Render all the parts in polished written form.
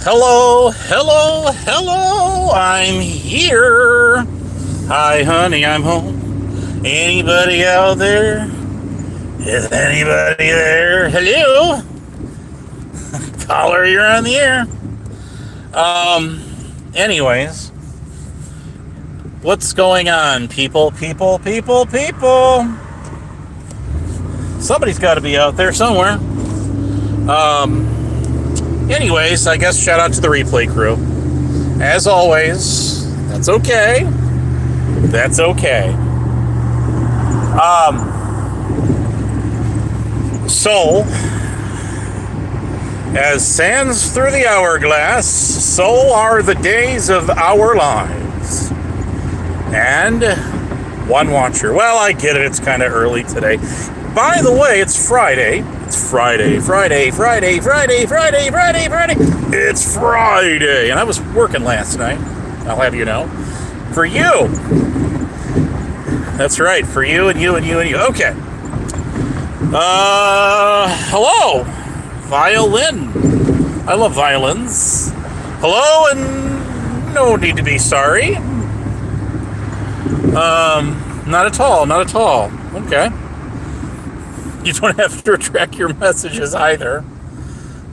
Hello, hello, hello, I'm here. Hi, honey, I'm home. Anybody out there? Is anybody there? Hello? Caller, you're on the air. Anyways, what's going on, people, people, people, people? Somebody's got to be out there somewhere. Anyways, I guess shout out to the replay crew. As always, that's okay. That's okay. So, as sands through the hourglass, so are the days of our lives. And one watcher. Well, I get it. It's kind of early today. By the way, it's Friday. It's Friday. It's Friday. And I was working last night. I'll have you know. For you. That's right. For you and you and you and you. Okay. Hello. Violin. I love violins. Hello, and no need to be sorry. Not at all. Not at all. Okay. You don't have to retract your messages either.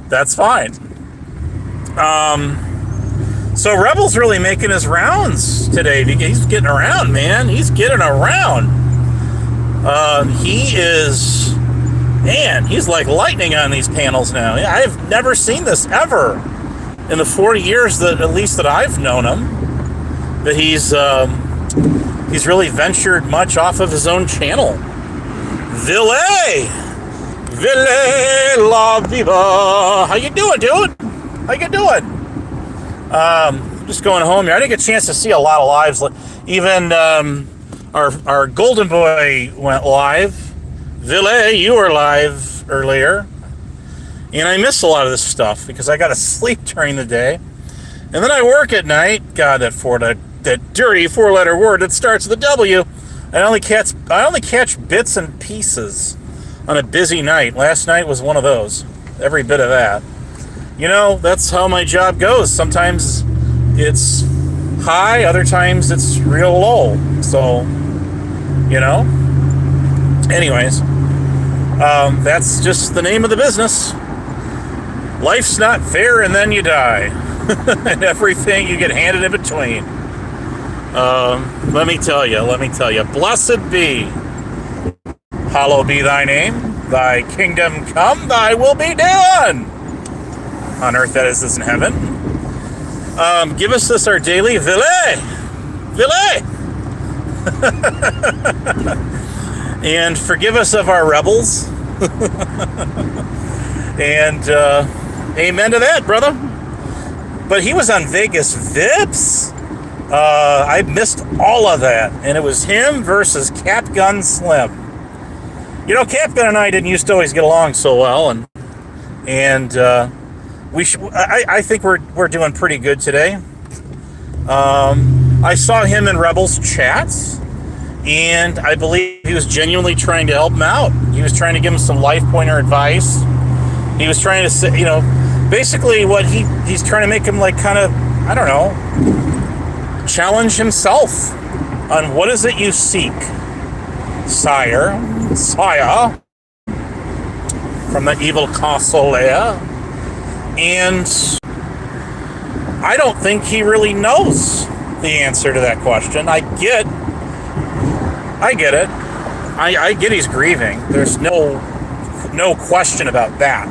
That's fine. So Rebel's really making his rounds today. He's getting around, man. He's getting around. He is, man, he's like lightning on these panels now. I've never seen this ever in the 40 years that, at least that I've known him, that he's really ventured much off of his own channel. Ville la viva. How you doing, dude? How you doing? Just going home here. I didn't get a chance to see a lot of lives. Even our golden boy went live. Ville, you were live earlier. And I missed a lot of this stuff because I got to sleep during the day. And then I work at night. God, that dirty four-letter word that starts with a W. I only catch bits and pieces on a busy night. Last night was one of those. Every bit of that. You know, that's how my job goes. Sometimes it's high, other times it's real low. So, you know. Anyways, that's just the name of the business. Life's not fair, and then you die. And everything you get handed in between. Let me tell you, blessed be, hallowed be thy name, thy kingdom come, thy will be done, on earth as it is in heaven. Give us this our daily Ville, and forgive us of our rebels, and amen to that, brother. But he was on Vegas Vips. I missed all of that, and it was him versus Capgun Slim. You know, Capgun and I didn't used to always get along so well, and I think we're doing pretty good today. I saw him in Rebels chats, and I believe he was genuinely trying to help him out. He was trying to give him some life pointer advice. He was trying to say, you know, basically what he's trying to make him like kind of, I don't know, challenge himself on what is it you seek, sire, from the evil castle there. And I don't think he really knows the answer to that question. I get it. I get he's grieving. There's no question about that.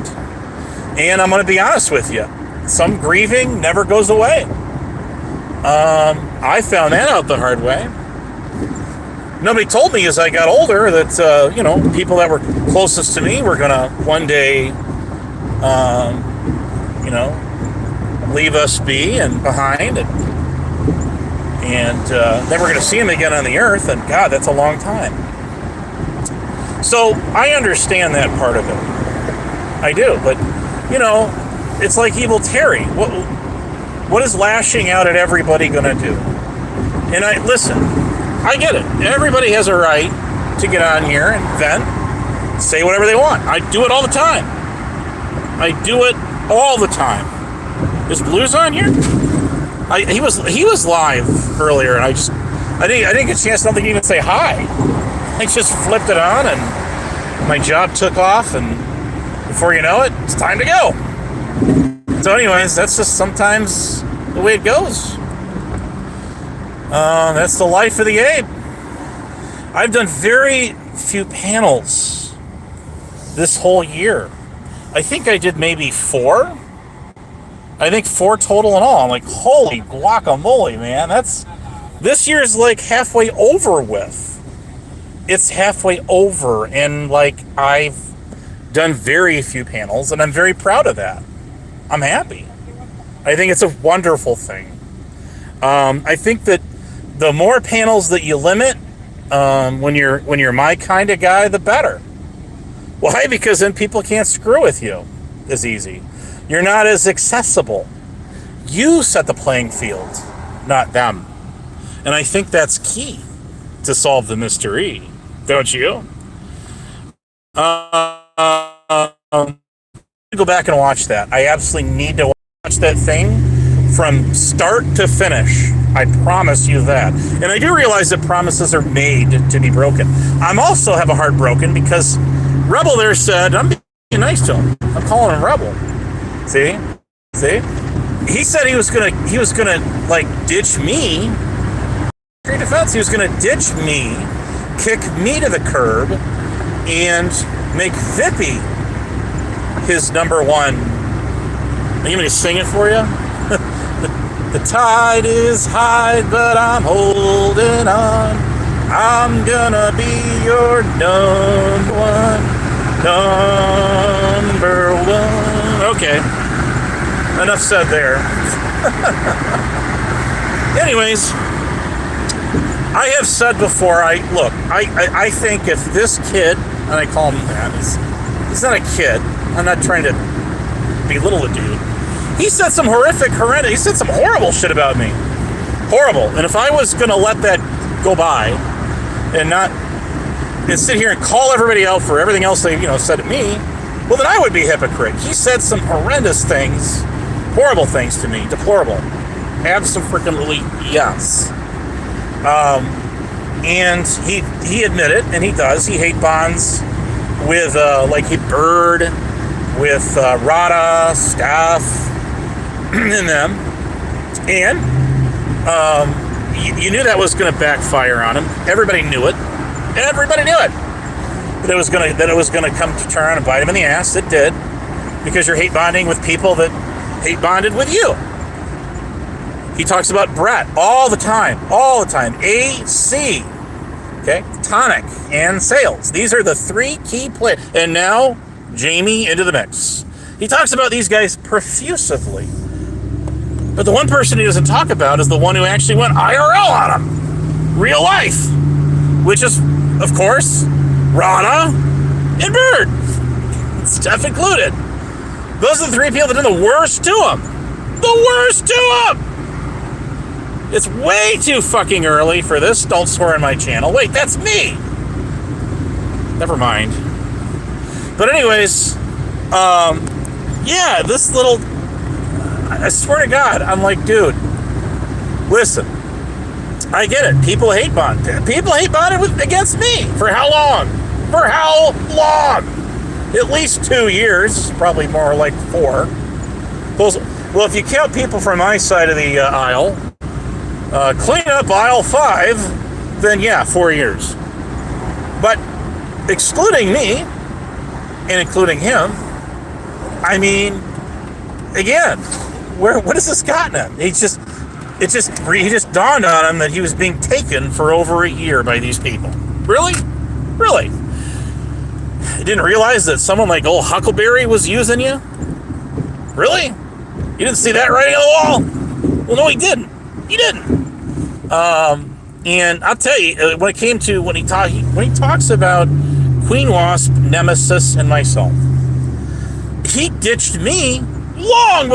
And I'm going to be honest with you. Some grieving never goes away. I found that out the hard way. Nobody told me as I got older that, you know, people that were closest to me were going to one day, you know, leave us be and behind. And then we're going to see him again on the earth. And, God, that's a long time. So I understand that part of it. I do. But, you know, it's like Evil Terry. What is lashing out at everybody going to do? And listen, I get it. Everybody has a right to get on here and vent, say whatever they want. I do it all the time. Is Blues on here? He was live earlier, and I didn't get a chance. I don't think even say hi. I just flipped it on, and my job took off, and before you know it, it's time to go. So, anyways, that's just sometimes the way it goes. That's the life of the Abe. I've done very few panels this whole year. I think I did maybe 4. I think 4 total in all. I'm like, holy guacamole, man. This year's like halfway over with. It's halfway over, and like I've done very few panels, and I'm very proud of that. I'm happy. I think it's a wonderful thing. I think that the more panels that you limit, when you're my kind of guy, the better. Why? Because then people can't screw with you as easy. You're not as accessible. You set the playing field, not them. And I think that's key to solve the mystery, don't you? Go back and watch that. I absolutely need to watch that thing from start to finish. I promise you that. And I do realize that promises are made to be broken. I'm also have a heart broken because Rebel there said, I'm being nice to him. I'm calling him Rebel. See? He said he was gonna like ditch me. Great defense. He was gonna ditch me, kick me to the curb, and make Vippy his number one. You want me to sing it for you? The tide is high, but I'm holding on. I'm gonna be your number one. Okay. Enough said there. Anyways, I have said before, I think if this kid, and I call him that, he's not a kid. I'm not trying to belittle the dude. He said some he said some horrible shit about me. Horrible. And if I was going to let that go by and sit here and call everybody out for everything else they, said to me, well, then I would be a hypocrite. He said some horrendous things, horrible things to me, deplorable. Absolutely, yes. And he admitted, and he does, he hate bonds with, Bird, with Rada, Staff, and them. And you knew that was going to backfire on him. Everybody knew it. Everybody knew it. That it was gonna come to turn and bite him in the ass. It did, because you're hate bonding with people that hate bonded with you. He talks about Brett all the time. AC, okay, Tonic, and Sales. These are the 3 key players. And now Jamie into the mix. He talks about these guys profusively. But the one person he doesn't talk about is the one who actually went IRL on him. Real life. Which is, of course, Rana and Bird. Steph included. Those are the 3 people that did the worst to him. The worst to him! It's way too fucking early for this. Don't swear on my channel. Wait, that's me! Never mind. But anyways, yeah, this little... I swear to God, I'm like, dude, listen, I get it. People hate bond. People hate bonded against me. For how long? For how long? At least 2 years. Probably more like 4. Well, if you count people from my side of the aisle, clean up aisle 5, then yeah, 4 years. But excluding me and including him, I mean, again, what has this gotten him? He just dawned on him that he was being taken for over a year by these people. Really? You didn't realize that someone like old Huckleberry was using you? Really? You didn't see that writing on the wall? Well, no, he didn't. He didn't. And I'll tell you, when he talks about Queen Wasp, Nemesis, and myself, he ditched me way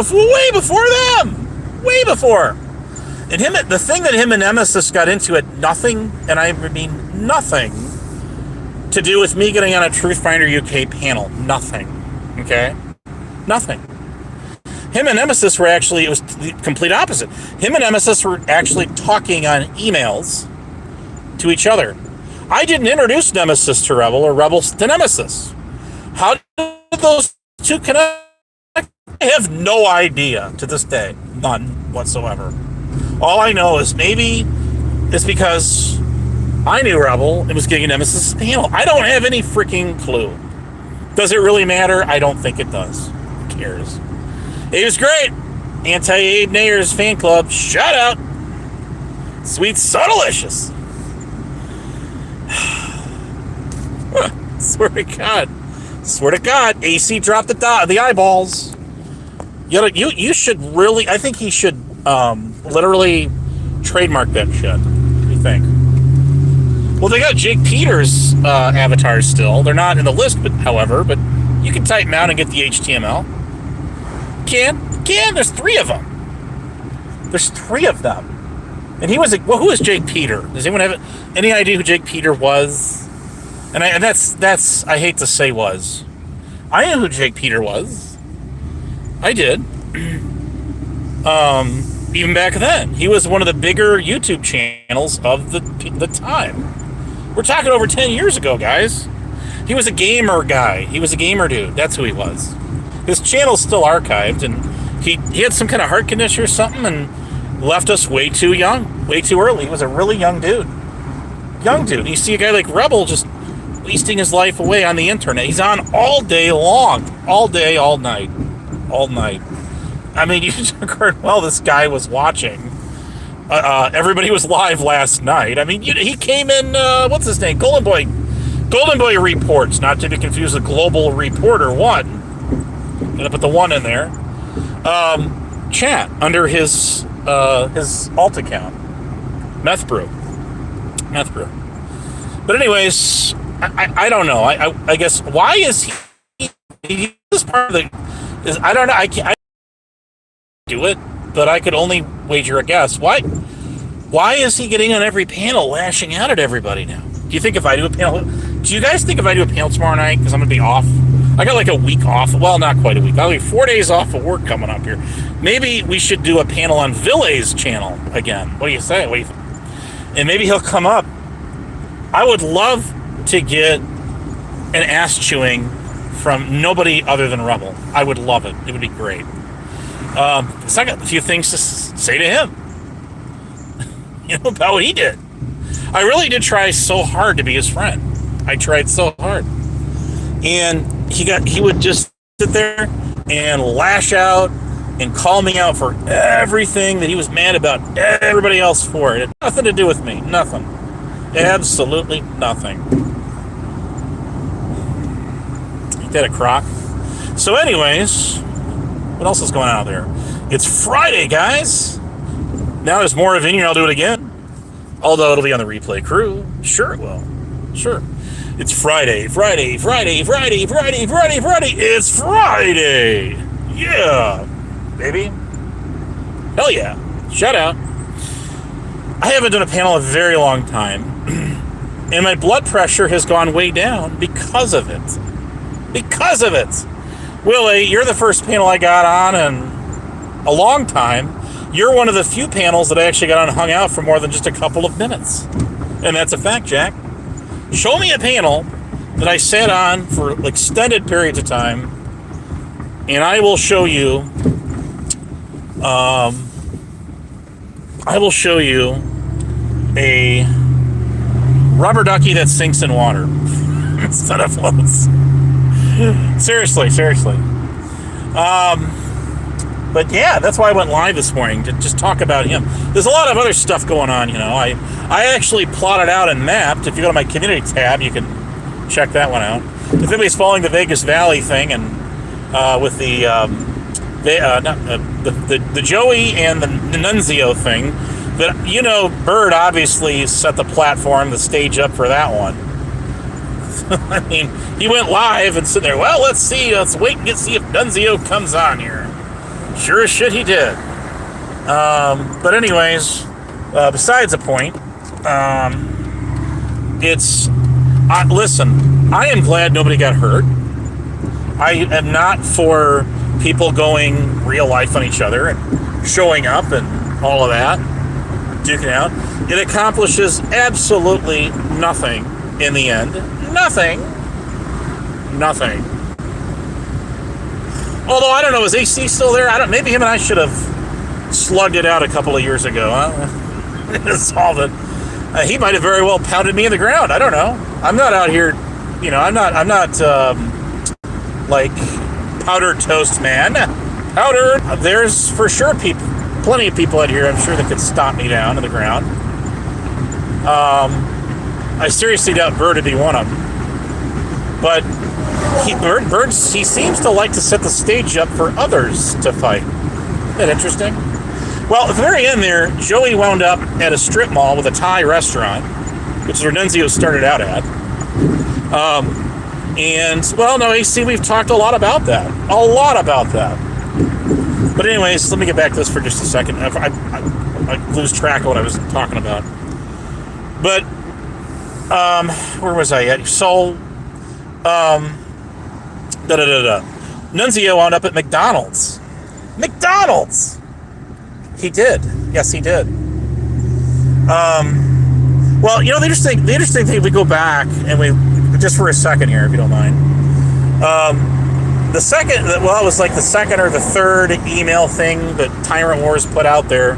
before them. Way before. And the thing that him and Nemesis got into had nothing, and I mean nothing, to do with me getting on a Truthfinder UK panel. Nothing. Okay? Nothing. Him and Nemesis were actually, it was the complete opposite. Him and Nemesis were actually talking on emails to each other. I didn't introduce Nemesis to Rebel or Rebel to Nemesis. How did those two connect? I have no idea to this day. None whatsoever. All I know is maybe it's because I knew Rebel and was getting a Nemesis panel. I don't have any freaking clue. Does it really matter? I don't think it does. Who cares? It was great. Anti-Abe Nayers fan club. Shout out. Sweet Subdelicious. Swear to God. Swear to God. AC dropped the eyeballs. You should really, I think he should literally trademark that shit. What do you think? Well, they got Jake Peters avatars still. They're not in the list, but you can type them out and get the HTML. Can. There's 3 of them. There's 3 of them. And he was who is Jake Peter? Does anyone have any idea who Jake Peter was? And that's I hate to say was. I knew who Jake Peter was. I did. Even back then, he was one of the bigger YouTube channels of the time. We're talking over 10 years ago, guys. He was a gamer guy. He was a gamer dude. That's who he was. His channel's still archived, and he had some kind of heart condition or something, and left us way too young, way too early. He was a really young dude. You see a guy like Rebel just wasting his life away on the internet. He's on all day long, all day, all night. I mean, you heard, well, this guy was watching. Everybody was live last night. I mean, he came in, what's his name? Golden Boy Reports, not to be confused with Global Reporter 1. Gonna put the 1 in there. Chat under his alt account. Meth Brew. But anyways, I don't know. I guess, why is he is part of the, I don't know, I can't do it, but I could only wager a guess. Why is he getting on every panel lashing out at everybody now? Do you think if I do a panel, do you guys think if I do a panel tomorrow night, because I'm going to be off, I got like a week off, well, not quite a week, I'll be 4 days off of work coming up here. Maybe we should do a panel on Villay's channel again. What do you say? What do you think? And maybe he'll come up. I would love to get an ass chewing from nobody other than Rebel. I would love it. It would be great. So I got a few things to say to him, about what he did. I really did try so hard to be his friend. I tried so hard, and he would just sit there and lash out and call me out for everything that he was mad about everybody else for. It had nothing to do with me. Nothing. Absolutely nothing. Ain't that a crock? So anyways, what else is going on out there? It's Friday, guys. Now there's more of it, and I'll do it again. Although it'll be on the replay crew. Sure it will. Sure. It's Friday. It's Friday. Yeah, baby. Hell yeah. Shout out. I haven't done a panel in a very long time. And my blood pressure has gone way down because of it. Willie, you're the first panel I got on in a long time. You're one of the few panels that I actually got on and hung out for more than just a couple of minutes. And that's a fact, Jack. Show me a panel that I sat on for extended periods of time, and I will show you, a rubber ducky that sinks in water instead of floats. Seriously. But yeah, that's why I went live this morning, to just talk about him. There's a lot of other stuff going on, I actually plotted out and mapped. If you go to my community tab, you can check that one out. If anybody's following the Vegas Valley thing, and with the Joey and the Nunzio thing, that Bird obviously set the platform, the stage up for that one. I mean, he went live and said there, well, let's wait and see if Nunzio comes on here. Sure as shit he did. But anyways, besides the point, listen, I am glad nobody got hurt. I am not for people going real life on each other and showing up and all of that, duking out. It accomplishes absolutely nothing in the end. Nothing. Although, I don't know, is AC still there? Maybe him and I should have slugged it out a couple of years ago. Solve it. He might have very well pounded me in the ground. I don't know. I'm not out here, I'm not like powdered toast man. Powder. There's for sure plenty of people out here, I'm sure, that could stomp me down to the ground. I seriously doubt Bird would be one of them. But Bird seems to like to set the stage up for others to fight. Isn't that interesting? Well, at the very end there, Joey wound up at a strip mall with a Thai restaurant, which is where Nunzio started out at. No, AC, we've talked a lot about that. But anyways, let me get back to this for just a second. I lose track of what I was talking about. But, where was I at? So, Nunzio wound up at McDonald's. McDonald's! He did. Yes, he did. Well, the interesting thing, we go back and we, just for a second here, if you don't mind. It was like the second or the third email thing that Tyrant Wars put out there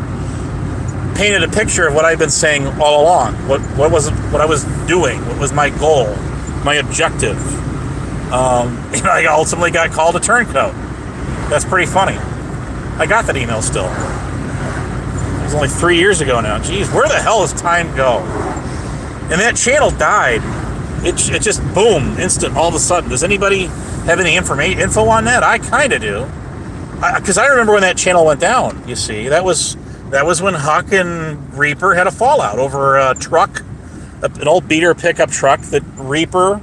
painted a picture of what I've been saying all along. What I was doing, what was my goal, my objective. I ultimately got called a turncoat. That's pretty funny. I got that email still. It was only 3 years ago now. Geez, where the hell does time go? And that channel died. It just boom, instant, all of a sudden. Does anybody have any info on that? I kind of do, because I remember when that channel went down. You see, that was when Huck and Reaper had a fallout over a truck, an old beater pickup truck that Reaper,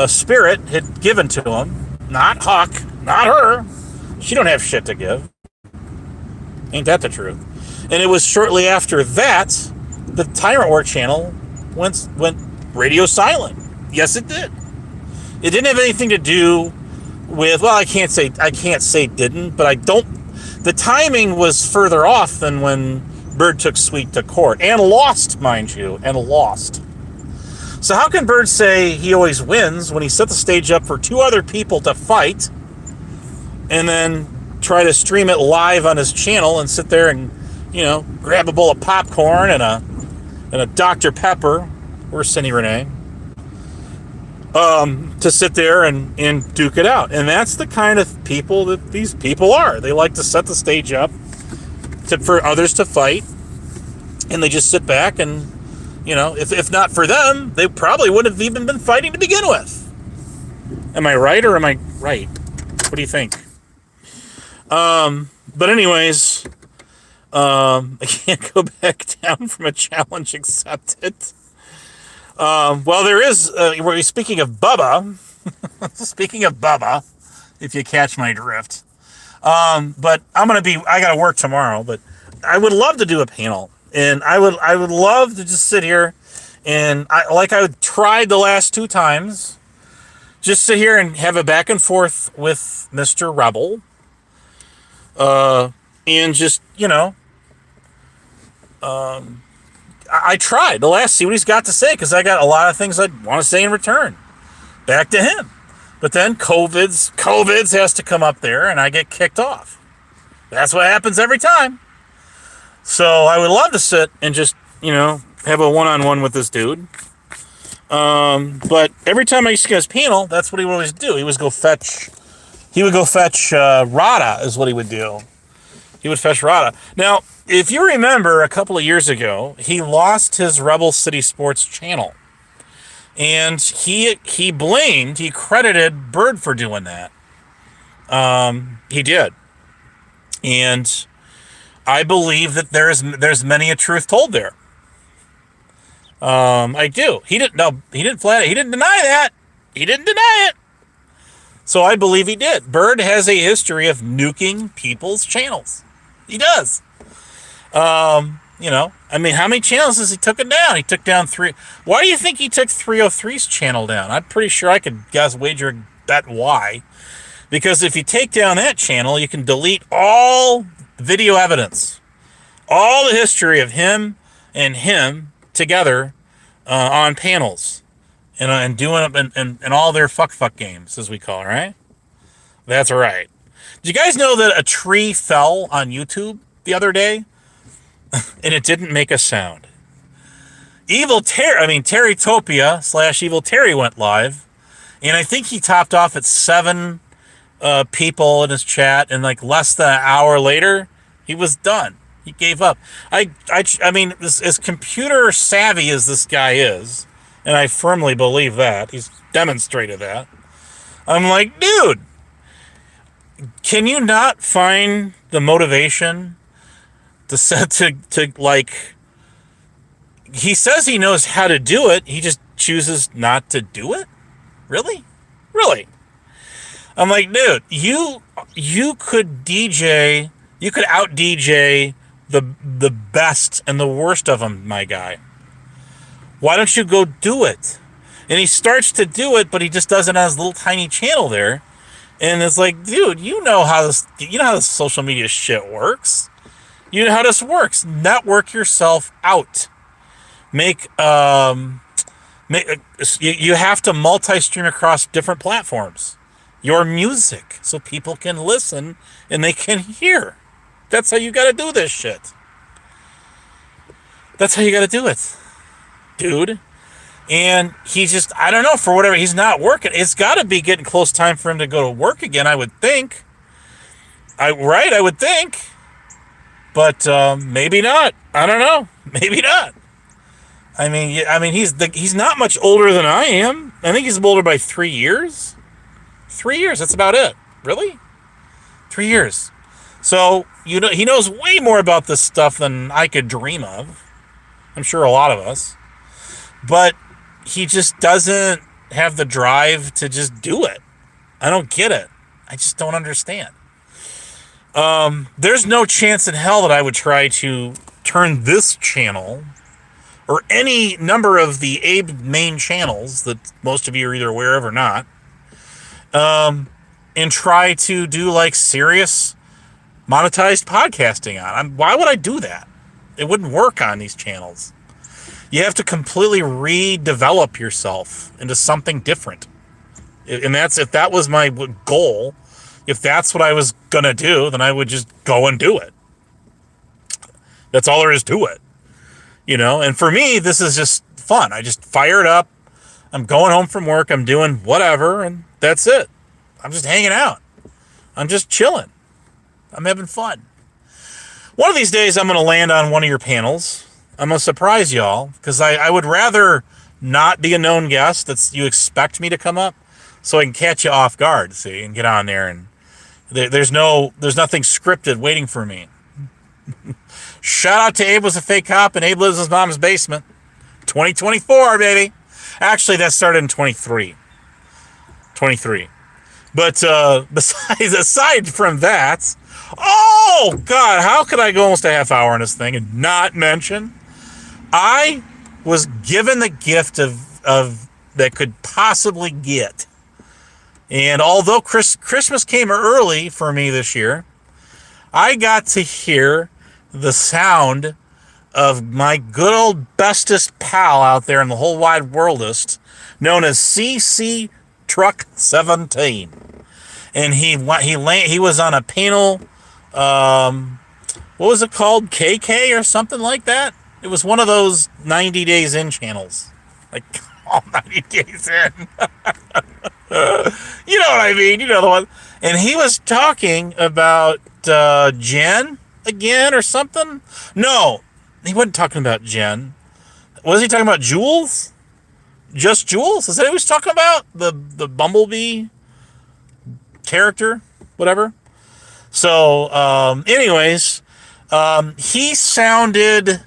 Spirit, had given to him. Not Huck, not her. She don't have shit to give. Ain't that the truth? And it was shortly after that the Tyrant War channel went radio silent. Yes, it did. It didn't have anything to do with, well, I can't say didn't, but the timing was further off than when Bird took Sweet to court. And lost, mind you, So how can Bird say he always wins when he set the stage up for two other people to fight and then try to stream it live on his channel and sit there and, grab a bowl of popcorn and a Dr. Pepper, or Cindy Renee, to sit there and duke it out. And that's the kind of people that these people are. They like to set the stage up for others to fight, and they just sit back and, if not for them, they probably wouldn't have even been fighting to begin with. Am I right or am I right? What do you think? But anyways, I can't go back down from a challenge accepted. Well, there is, speaking of Bubba, if you catch my drift. But I gotta work tomorrow, but I would love to do a panel, and I would love to just sit here and I tried the last two times, just sit here and have a back and forth with Mr. Rebel, and just, I tried to see what he's got to say, because I got a lot of things I want to say in return back to him. But then COVIDs has to come up there, and I get kicked off. That's what happens every time. So I would love to sit and just, have a one-on-one with this dude. But every time I used to get his panel, that's what he would always do. He would go fetch Rada, is what he would do. He would fetch Rada. Now, if you remember, a couple of years ago, he lost his Rebel City Sports channel. And he credited Bird for doing that. He did. And I believe that there's many a truth told there. I do. He didn't deny that. He didn't deny it. So I believe he did. Bird has a history of nuking people's channels. He does. How many channels has he taken down? He took down 3. Why do you think he took 303's channel down? I'm pretty sure I could bet why. Because if you take down that channel, you can delete all video evidence, all the history of him and him together on panels and doing it and all their fuck games, as we call it, right? That's right. Did you guys know that a tree fell on YouTube the other day and it didn't make a sound? Terrytopia / Evil Terry went live, and I think he topped off at 7 people in his chat, and like less than an hour later, he was done. He gave up. I mean, as computer savvy as this guy is, and I firmly believe that he's demonstrated that. I'm like, dude, can you not find the motivation to like? He says he knows how to do it. He just chooses not to do it. Really? I'm like, dude, you could DJ. You could out DJ the best and the worst of them, my guy. Why don't you go do it? And he starts to do it, but he just does it on his little tiny channel there. And it's like, dude, you know how this social media shit works. You know how this works. Network yourself out. You have to multi-stream across different platforms. Your music, so people can listen and they can hear. That's how you got to do this shit. That's how you got to do it, dude. And he just, I don't know, for whatever, he's not working. It's got to be getting close time for him to go to work again, I would think. I would think. But maybe not. I don't know. Maybe not. I mean, he's not much older than I am. I think he's older by 3 years. 3 years, that's about it. Really? 3 years. So, he knows way more about this stuff than I could dream of. I'm sure a lot of us. But he just doesn't have the drive to just do it. I don't get it. I just don't understand. There's no chance in hell that I would try to turn this channel or any number of the Abe main channels that most of you are either aware of or not, and try to do like serious monetized podcasting on. Why would I do that? It wouldn't work on these channels. You have to completely redevelop yourself into something different. And if that was my goal, if that's what I was going to do, then I would just go and do it. That's all there is to it. And for me, this is just fun. I just fire it up. I'm going home from work. I'm doing whatever, and that's it. I'm just hanging out. I'm just chilling. I'm having fun. One of these days, I'm going to land on one of your panels. I'm going to surprise y'all, because I would rather not be a known guest that you expect me to come up, so I can catch you off guard, see, and get on there. And there's nothing scripted waiting for me. Shout out to Abe Was a Fake Cop, and Abe Lives in His Mom's Basement. 2024, baby. Actually, that started in 23. But aside from that, oh, God, how could I go almost a half hour on this thing and not mention? I was given the gift of that could possibly get. And although Christmas came early for me this year, I got to hear the sound of my good old bestest pal out there in the whole wide worldest, known as CC Truck 17. And he was on a panel, what was it called? KK or something like that? It was one of those 90 days in channels. Like, all 90 days in. You know what I mean? You know the one. And he was talking about Jen again or something. No, he wasn't talking about Jen. Was he talking about Jules? Just Jules? Is that what he was talking about? The Bumblebee character? Whatever. So, anyways, he sounded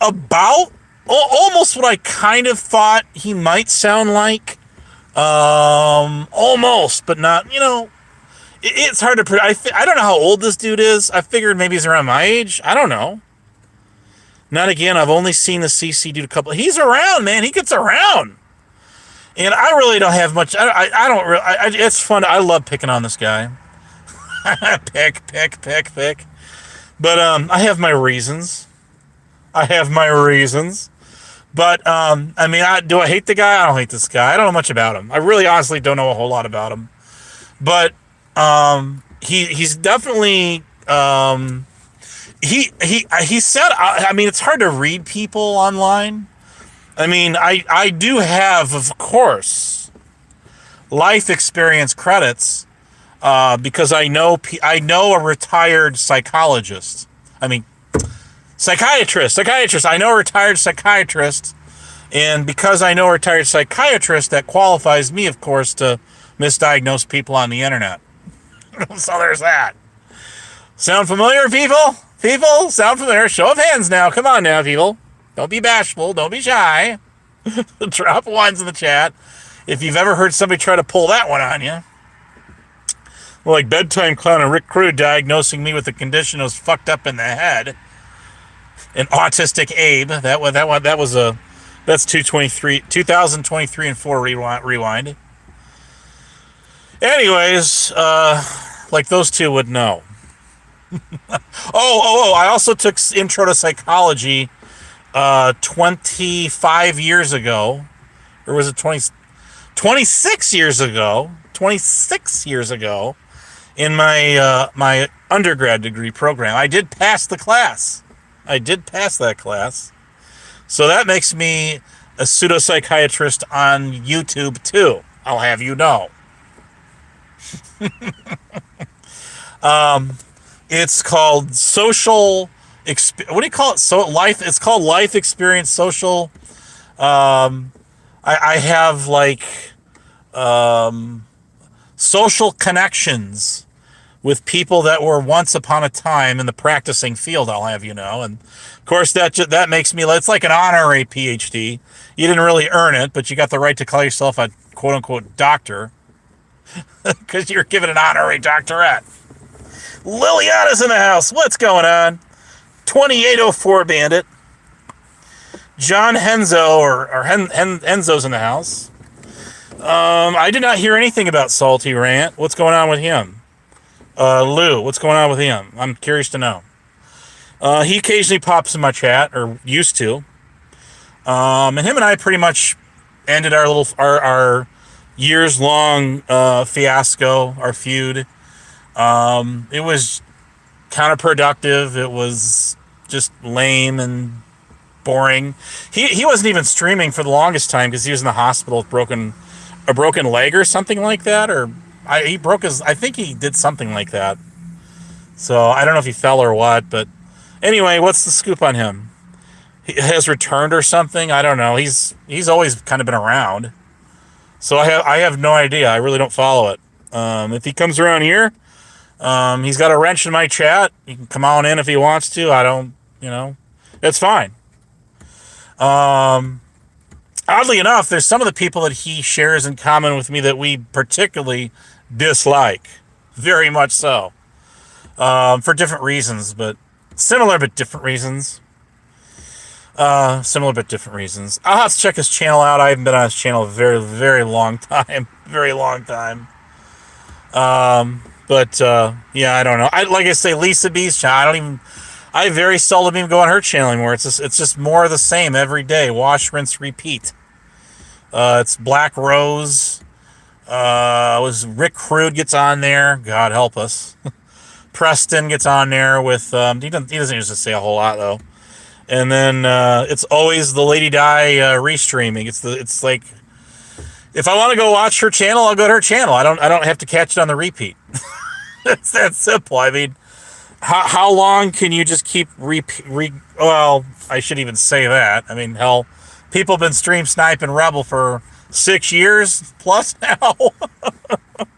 about almost what I kind of thought he might sound like. Almost, but not, it's hard to predict. I don't know how old this dude is. I figured maybe he's around my age. I don't know. Not again. I've only seen the CC dude a couple. He's around, man. He gets around. And I really don't have much. I don't really. It's fun. I love picking on this guy. pick. But I have my reasons. But I mean, do I hate the guy? I don't hate this guy. I don't know much about him. I really, honestly, don't know a whole lot about him. But he's definitely he said. I mean, it's hard to read people online. I mean, I do have, of course, life experience credits because I know a retired psychologist. I mean, psychiatrist. I know a retired psychiatrist, and because I know a retired psychiatrist, that qualifies me, of course, to misdiagnose people on the internet. So there's that. Sound familiar, people? People, sound familiar? Show of hands now. Come on now, people. Don't be bashful. Don't be shy. Drop ones in the chat if you've ever heard somebody try to pull that one on you. Like bedtime clown and Rick Crude diagnosing me with a condition that was fucked up in the head. An autistic Abe. That's 2023 and 4 rewind. Anyways, like those two would know. I also took Intro to Psychology 25 years ago. Or was it 26 years ago? 26 years ago in my my undergrad degree program. I did pass the class. I did pass that class. So that makes me a pseudopsychiatrist on YouTube too. I'll have you know. It's called social. What do you call it? Life. It's called Life Experience Social. I have like social connections with people that were once upon a time in the practicing field. I'll have you know, and of course that makes me. It's like an honorary PhD. You didn't really earn it, but you got the right to call yourself a quote unquote doctor because you're given an honorary doctorate. Liliana's in the house. What's going on? 2804 Bandit. John Henzo or Henzo's in the house. I did not hear anything about Salty Rant. What's going on with him? Lou, what's going on with him? I'm curious to know. He occasionally pops in my chat, or used to. And him and I pretty much ended our years-long fiasco, our feud. It was counterproductive. It was just lame and boring. He wasn't even streaming for the longest time because he was in the hospital with a broken leg or something like that. I think he did something like that. So I don't know if he fell or what, but anyway, what's the scoop on him? He has returned or something? I don't know. He's always kind of been around. So I have no idea. I really don't follow it. If he comes around here, he's got a wrench in my chat. He can come on in if he wants to. I don't, it's fine. Oddly enough, there's some of the people that he shares in common with me that we particularly dislike. Very much so. For different reasons, but similar but different reasons. I'll have to check his channel out. I haven't been on his channel a very, very long time. Very long time. But yeah, I don't know. Like I say, Lisa B's channel. I very seldom even go on her channel anymore. It's just more of the same every day. Wash, rinse, repeat. It's Black Rose. Was Rick Crude gets on there. God help us. Preston gets on there with. He doesn't usually say a whole lot though. And then it's always the Lady Di restreaming. It's like if I want to go watch her channel, I'll go to her channel. I don't have to catch it on the repeat. It's that simple. I mean, how long can you just keep well, I shouldn't even say that. I mean, hell, people have been stream sniping Rebel for 6 years plus now.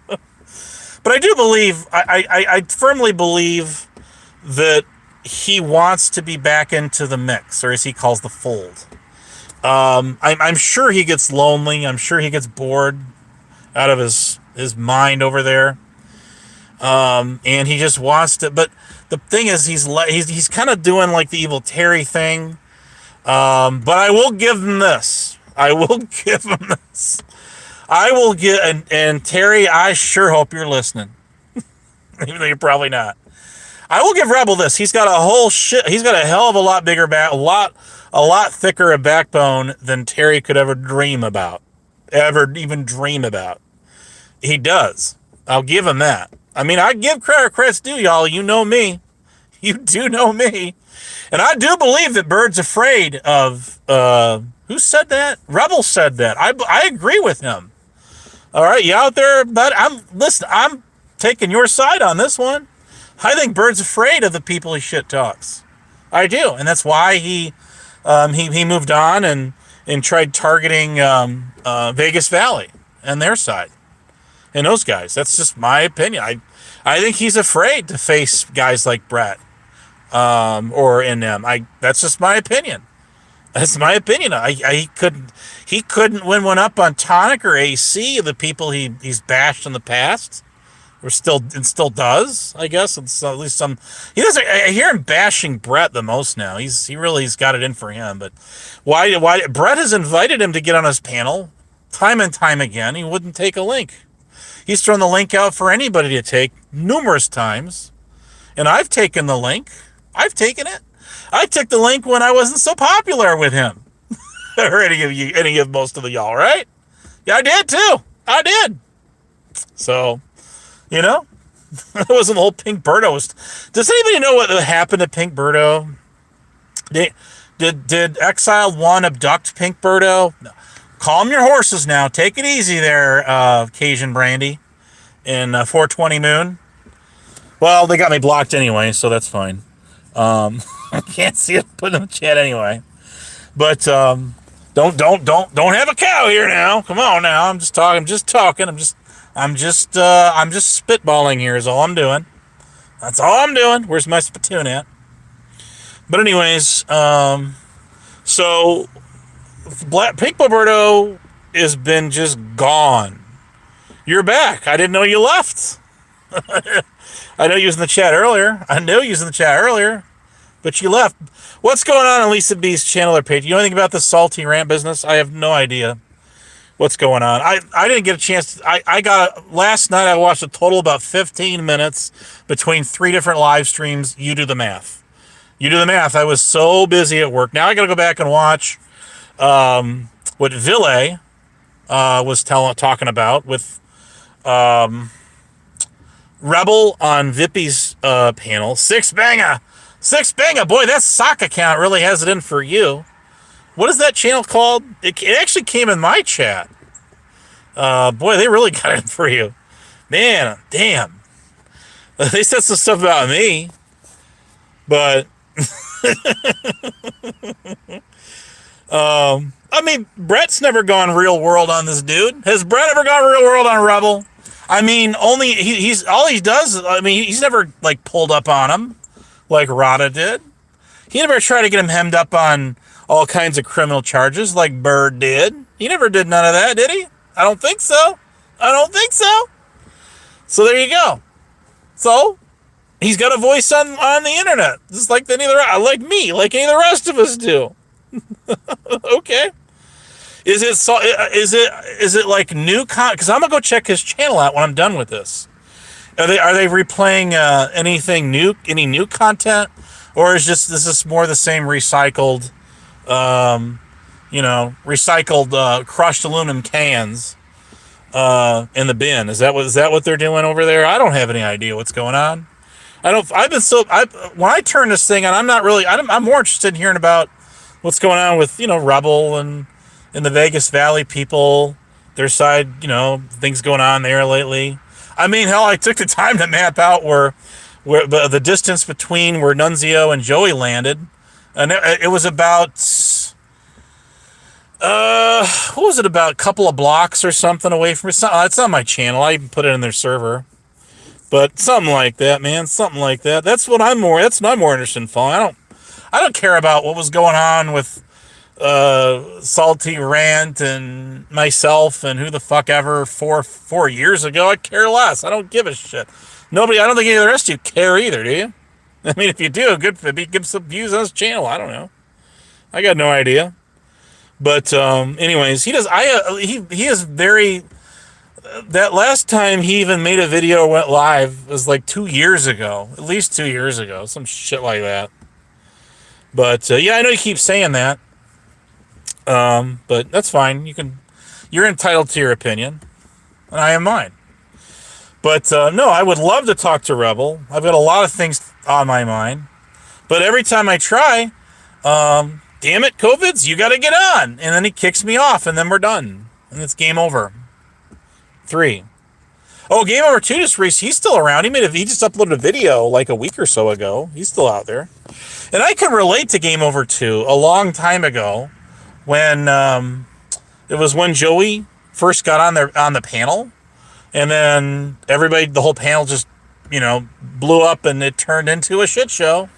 But I do believe, I firmly believe that he wants to be back into the mix, or as he calls the fold. I'm sure he gets lonely. I'm sure he gets bored out of his mind over there. And he just wants to, but the thing is, he's kind of doing like the evil Terry thing. But I will give him this. I will get, and Terry, I sure hope you're listening. Even though you're probably not. I will give Rebel this. He's got he's got a hell of a lot bigger back, a lot thicker a backbone than Terry could ever even dream about. He does. I'll give him that. I mean, I give credit's due, y'all. You know me. You do know me. And I do believe that Bird's afraid of, who said that? Rebel said that. I agree with him. All right, you out there? But I'm taking your side on this one. I think Bird's afraid of the people he shit talks. I do. And that's why he moved on and tried targeting, Vegas Valley and their side. And those guys. That's just my opinion. I think he's afraid to face guys like Brett, or NM. That's just my opinion. That's my opinion. He couldn't win one up on Tonic or AC, the people he's bashed in the past, or still does. I guess it's at least some. He doesn't. I hear him bashing Brett the most now. He's got it in for him. But why? Brett has invited him to get on his panel time and time again. He wouldn't take a link. He's thrown the link out for anybody to take numerous times, and I've taken the link. I've taken it. I took the link when I wasn't so popular with him. Or any of most of the y'all, right? Yeah, I did too. I did. So, it wasn't the whole Pink Birdo. Does anybody know what happened to Pink Birdo? Did Exiled One abduct Pink Birdo? No. Calm your horses now. Take it easy there, Cajun Brandy and 420 Moon. Well, they got me blocked anyway, so that's fine. I can't see it put in the chat anyway. But don't have a cow here now. Come on now. I'm just talking. I'm just spitballing here is all I'm doing. That's all I'm doing. Where's my spittoon at? But anyways, so Pink Birdo has been just gone. You're back. I didn't know you left. I know you was in the chat earlier. But you left. What's going on Lisa B's channel or page? You know anything about the salty rant business? I have no idea what's going on. I didn't get a chance. Last night I watched a total about 15 minutes between 3 different live streams. You do the math. I was so busy at work. Now I got to go back and watch what Ville was talking about with Rebel on Vippy's panel. Six banger. Boy, that sock account really has it in for you. What is that channel called? It actually came in my chat. Boy, they really got it in for you. Man, damn. They said some stuff about me, but I mean, Brett's never gone real world on this dude. Has Brett ever gone real world on Rebel? I mean, only he's all he does. I mean, he's never like pulled up on him like Rada did. He never tried to get him hemmed up on all kinds of criminal charges like Bird did. He never did none of that, did he? I don't think so. So there you go. So he's got a voice on the internet, just like any of the rest of us do. Okay. Is it like new because I'm gonna go check his channel out when I'm done with this. Are they replaying anything new, any new content, or is this more the same recycled crushed aluminum cans in the bin? Is that what they're doing over there? I don't have any idea what's going on. When I turn this thing on, I'm more interested in hearing about what's going on with, Rebel and the Vegas Valley people, their side, things going on there lately. I mean, hell, I took the time to map out where the distance between where Nunzio and Joey landed, and it was about, what was it, about a couple of blocks or something away from it. It's on my channel. I even put it in their server. But something like that, man. Something like that. That's what I'm more interested in following. I don't care about what was going on with Salty Rant and myself and who the fuck ever 4 years ago. I care less. I don't give a shit. I don't think any of the rest of you care either, do you? I mean, if you do, good for me. Give some views on his channel. I don't know. I got no idea. But anyways, he does. He is very that last time he even made a video went live was like 2 years ago, at least 2 years ago, some shit like that. But yeah, I know you keep saying that, but that's fine. You're entitled to your opinion, and I am mine. But no, I would love to talk to Rebel. I've got a lot of things on my mind, but every time I try, damn it, COVID's, you got to get on, and then he kicks me off, and then we're done, and it's game over. 3. Oh, Game Over 2 he's still around. He just uploaded a video like a week or so ago. He's still out there. And I can relate to Game Over 2 a long time ago when it was when Joey first got on the panel, and then the whole panel just, blew up and it turned into a shit show.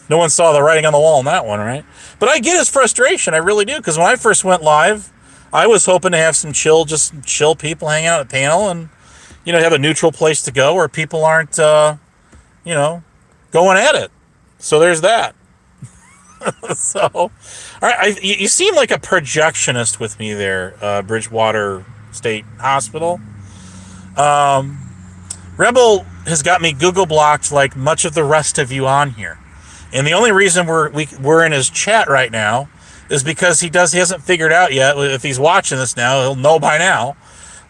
No one saw the writing on the wall on that one, right? But I get his frustration. I really do, because when I first went live, I was hoping to have some chill people hanging out at the panel and, have a neutral place to go where people aren't, going at it. So there's that. So, all right, you seem like a projectionist with me there, Bridgewater State Hospital. Rebel has got me Google blocked like much of the rest of you on here. And the only reason we're in his chat right now is because he hasn't figured out yet. If he's watching this now, he'll know by now.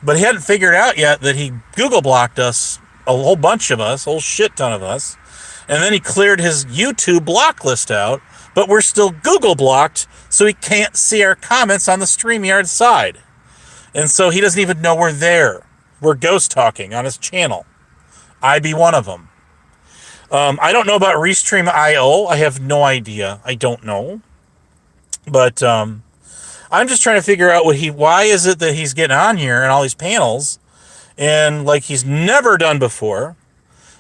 But he hadn't figured out yet that he Google blocked us, a whole bunch of us, a whole shit ton of us. And then he cleared his YouTube block list out, but we're still Google blocked, so he can't see our comments on the StreamYard side. And so he doesn't even know we're there. We're ghost talking on his channel. I be one of them. I don't know about Restream.io. I have no idea. I don't know. But I'm just trying to figure out why is it that he's getting on here and all these panels and like he's never done before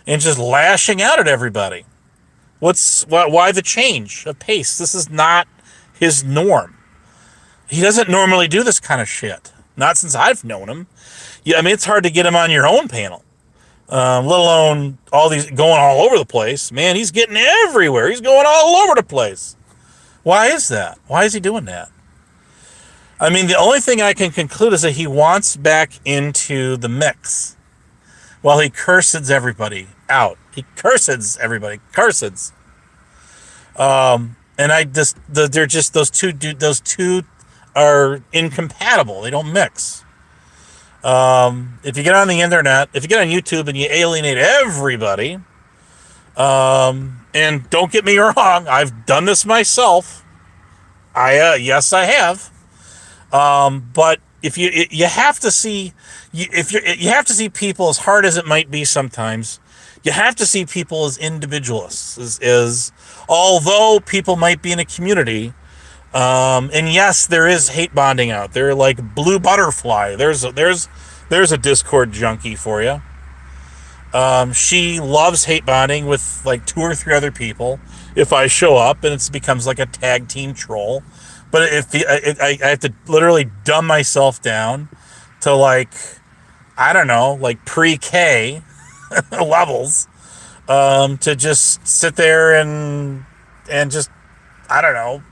and just lashing out at everybody. Why the change of pace? This is not his norm. He doesn't normally do this kind of shit. Not since I've known him. Yeah, I mean, it's hard to get him on your own panel. Let alone all these going all over the place. Man, he's getting everywhere. He's going all over the place. Why is that? Why is he doing that? I mean, the only thing I can conclude is that he wants back into the mix while he curses everybody out. He curses everybody. Curses. And they're just those two are incompatible. They don't mix. If you get on the internet, if you get on YouTube and you alienate everybody, and don't get me wrong, I've done this myself. Yes, I have. But if you have to see, you have to see people, as hard as it might be sometimes, you have to see people as individualists, although people might be in a community, and yes, there is hate bonding out there, like Blue Butterfly. There's a Discord junkie for you. She loves hate bonding with like 2 or 3 other people. If I show up, and it becomes like a tag team troll. But I have to literally dumb myself down to like, I don't know, like pre-K levels, to just sit there and just, I don't know,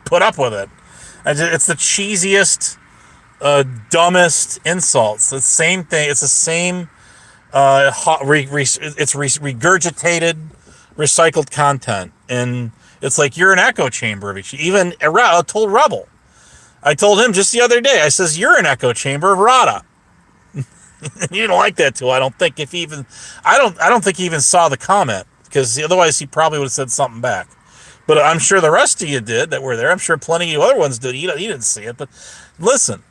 put up with it. It's the cheesiest, dumbest insults. It's the same thing. It's the same. It's regurgitated, recycled content, and it's like you're an echo chamber of each. Even I told Rebel. I told him just the other day. I says you're an echo chamber of Rada. He didn't like that too. I don't think I don't think he even saw the comment, because otherwise he probably would have said something back. But I'm sure the rest of you did that were there. I'm sure plenty of other ones did. He didn't see it. But listen,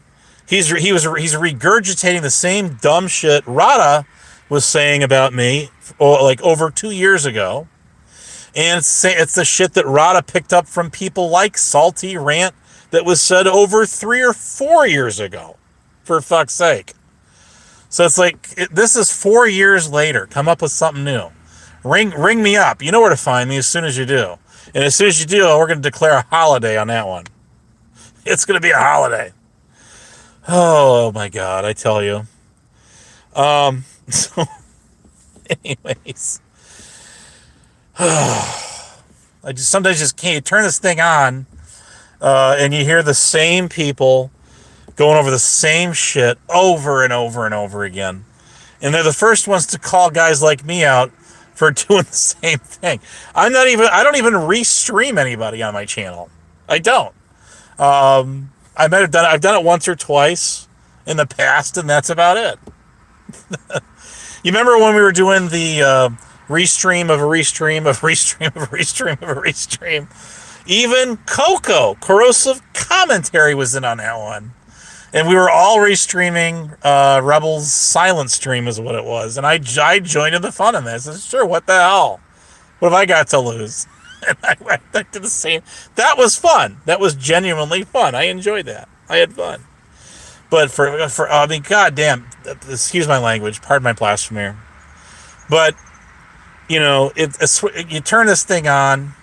he's regurgitating the same dumb shit Rada was saying about me like over 2 years ago. And it's the shit that Rada picked up from people like Salty Rant that was said over 3 or 4 years ago, for fuck's sake. So it's like, this is 4 years later. Come up with something new. Ring me up. You know where to find me as soon as you do. And as soon as you do, we're going to declare a holiday on that one. It's going to be a holiday. Oh my God, I tell you. So, anyways. I sometimes just can't turn this thing on, and you hear the same people going over the same shit over and over and over again. And they're the first ones to call guys like me out for doing the same thing. I don't even restream anybody on my channel. I don't. I've done it once or twice in the past, and that's about it. You remember when we were doing the restream of a restream of restream of a restream of a restream? Even Coco, Corrosive Commentary, was in on that one. And we were all restreaming Rebels Silent Stream is what it was. And I joined in the fun in this. I said, sure, what the hell? What have I got to lose? And I went back to the same. That was fun. That was genuinely fun. I enjoyed that. I had fun. But I mean, goddamn, excuse my language, pardon my blasphemy. But, you know, you turn this thing on,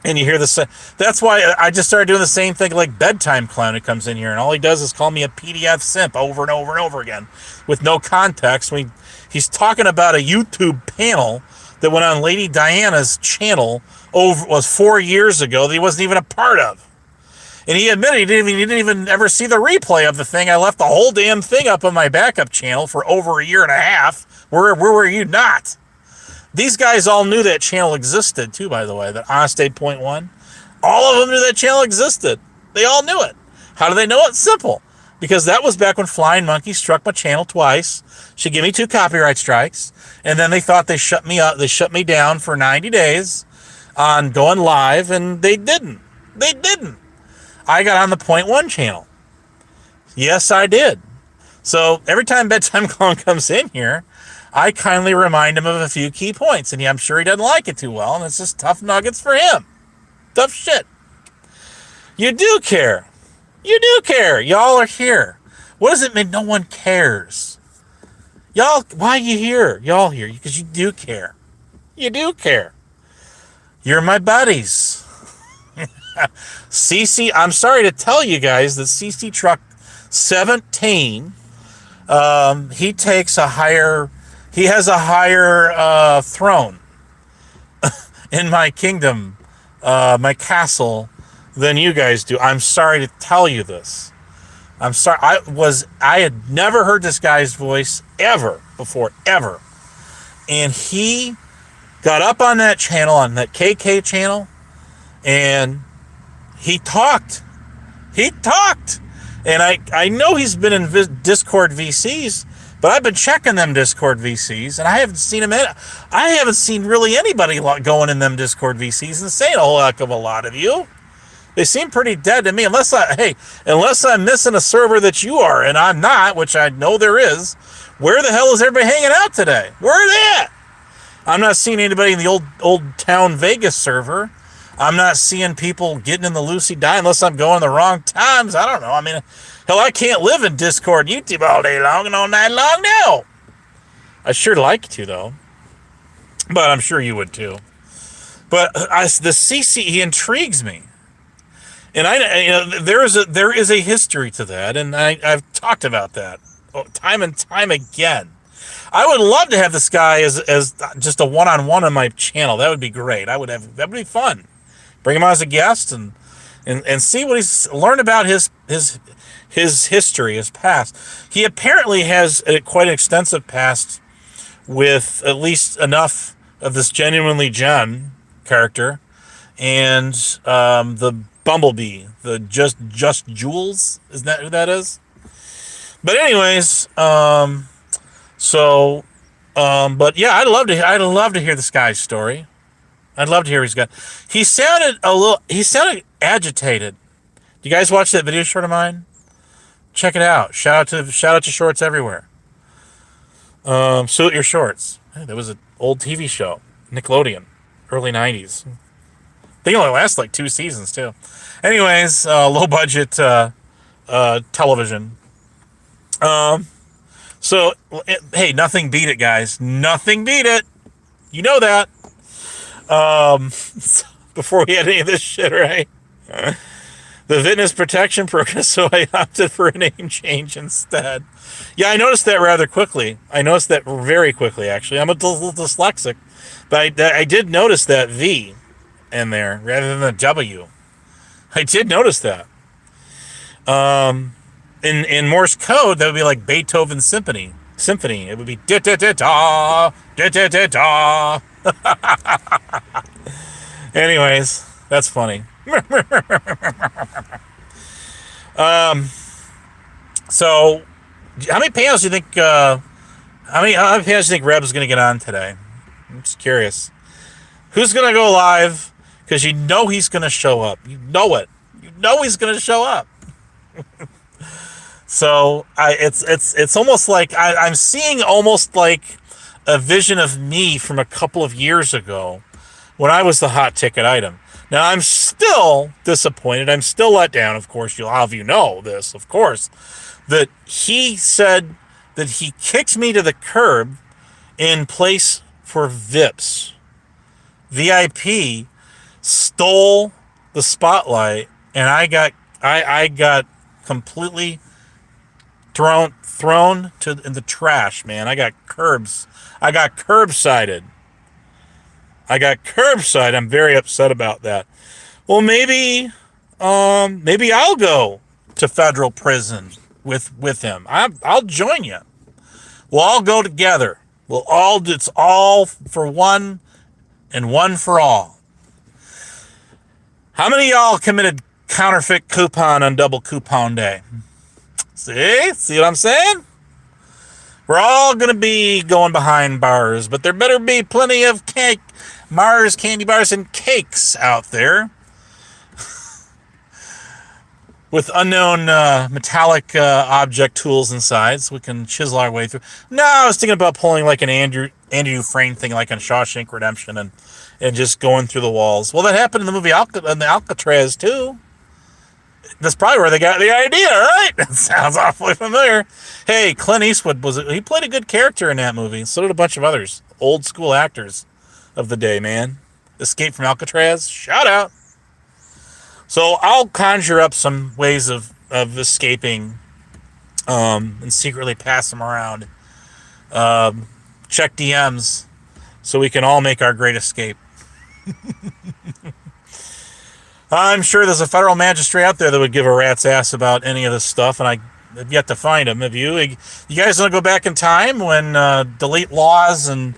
and you hear this. That's why I just started doing the same thing like Bedtime Clown who comes in here, and all he does is call me a PDF simp over and over and over again with no context. He's talking about a YouTube panel that went on Lady Diana's channel was 4 years ago that he wasn't even a part of. And he admitted he didn't even ever see the replay of the thing. I left the whole damn thing up on my backup channel for over a year and a half. Where were you not? These guys all knew that channel existed, too, by the way, that Honest 8.1. All of them knew that channel existed. They all knew it. How do they know it? Simple. Because that was back when Flying Monkey struck my channel twice. She gave me 2 copyright strikes. And then they thought they shut me up. They shut me down for 90 days on going live, and they didn't. They didn't. I got on the .1 channel. Yes, I did. So every time Bedtime Clown comes in here, I kindly remind him of a few key points, and I'm sure he doesn't like it too well, and it's just tough nuggets for him. Tough shit. You do care. You do care. Y'all are here. What does it mean no one cares? Y'all, why are you here? Y'all here because you do care. You do care. You're my buddies. CC, I'm sorry to tell you guys that CC Truck 17, he has a higher throne in my kingdom, my castle, than you guys do. I'm sorry to tell you this. I'm sorry. I had never heard this guy's voice ever before, ever. And he got up on that channel, on that KK channel, and he talked. He talked. And I know he's been in Discord VCs, but I've been checking them Discord VCs, and I haven't seen him I haven't seen really anybody going in them Discord VCs and saying a whole heck of a lot of you. They seem pretty dead to me, unless I'm missing a server that you are, and I'm not, which I know there is. Where the hell is everybody hanging out today? Where are they at? I'm not seeing anybody in the old town Vegas server. I'm not seeing people getting in the Lucy Die unless I'm going the wrong times. I don't know. I mean, hell, I can't live in Discord and YouTube all day long and all night long now. I'd sure like to, though. But I'm sure you would, too. But the CC, he intrigues me. And there is a history to that, and I've talked about that time and time again. I would love to have this guy as just a one-on-one on my channel. That would be great. that would be fun. Bring him on as a guest and see what he's learned about his history, his past. He apparently has quite an extensive past with at least enough of this Genuinely Jen character and the Bumblebee, the Just Jules. Isn't that who that is? But anyways, but yeah, I'd love to hear this guy's story. I'd love to hear what he's got. He sounded agitated. Do you guys watch that video short of mine? Check it out. Shout out to Shorts Everywhere. Salute your shorts. Hey, that was an old TV show, Nickelodeon, early 90s. I think it only lasted like 2 seasons too. Anyways, low budget television. So, hey, nothing beat it, guys. Nothing beat it. You know that. Before we had any of this shit, right? The Fitness Protection Program, so I opted for a name change instead. Yeah, I noticed that rather quickly. I noticed that very quickly, actually. I'm a little dyslexic, but I did notice that V in there rather than the W. I did notice that. in Morse code, that would be like Beethoven's symphony. Symphony. It would be da da da da da da da da. Anyways, that's funny. So, how many panels do you think? How many panels do you think Reb's going to get on today? I'm just curious. Who's going to go live? Because you know he's going to show up. You know it. You know he's going to show up. So it's almost like I'm seeing almost like a vision of me from a couple of years ago when I was the hot ticket item. Now I'm still disappointed. I'm still let down. Of course, you'll have this. Of course, that he said that he kicked me to the curb in place for VIPs. VIP stole the spotlight, and I got completely thrown in the trash, man. I got curbsided. I'm very upset about that. Well, maybe I'll go to federal prison with him. I'll join you. We'll all go together. It's all for one and one for all. How many of y'all committed counterfeit coupon on double coupon day? See what I'm saying? We're all going to be going behind bars, but there better be plenty of Mars candy bars and cakes out there with unknown metallic object tools inside, so we can chisel our way through. No, I was thinking about pulling like an Andrew Dufresne thing, like on Shawshank Redemption, and just going through the walls. Well, that happened in the movie Alcatraz too. That's probably where they got the idea, right? That sounds awfully familiar. Hey, Clint Eastwood he played a good character in that movie. So did a bunch of others, old school actors of the day, man. Escape from Alcatraz, shout out. So I'll conjure up some ways of escaping, and secretly pass them around. Check DMs so we can all make our great escape. I'm sure there's a federal magistrate out there that would give a rat's ass about any of this stuff, and I have yet to find him. Have you? You guys want to go back in time when Delete Laws and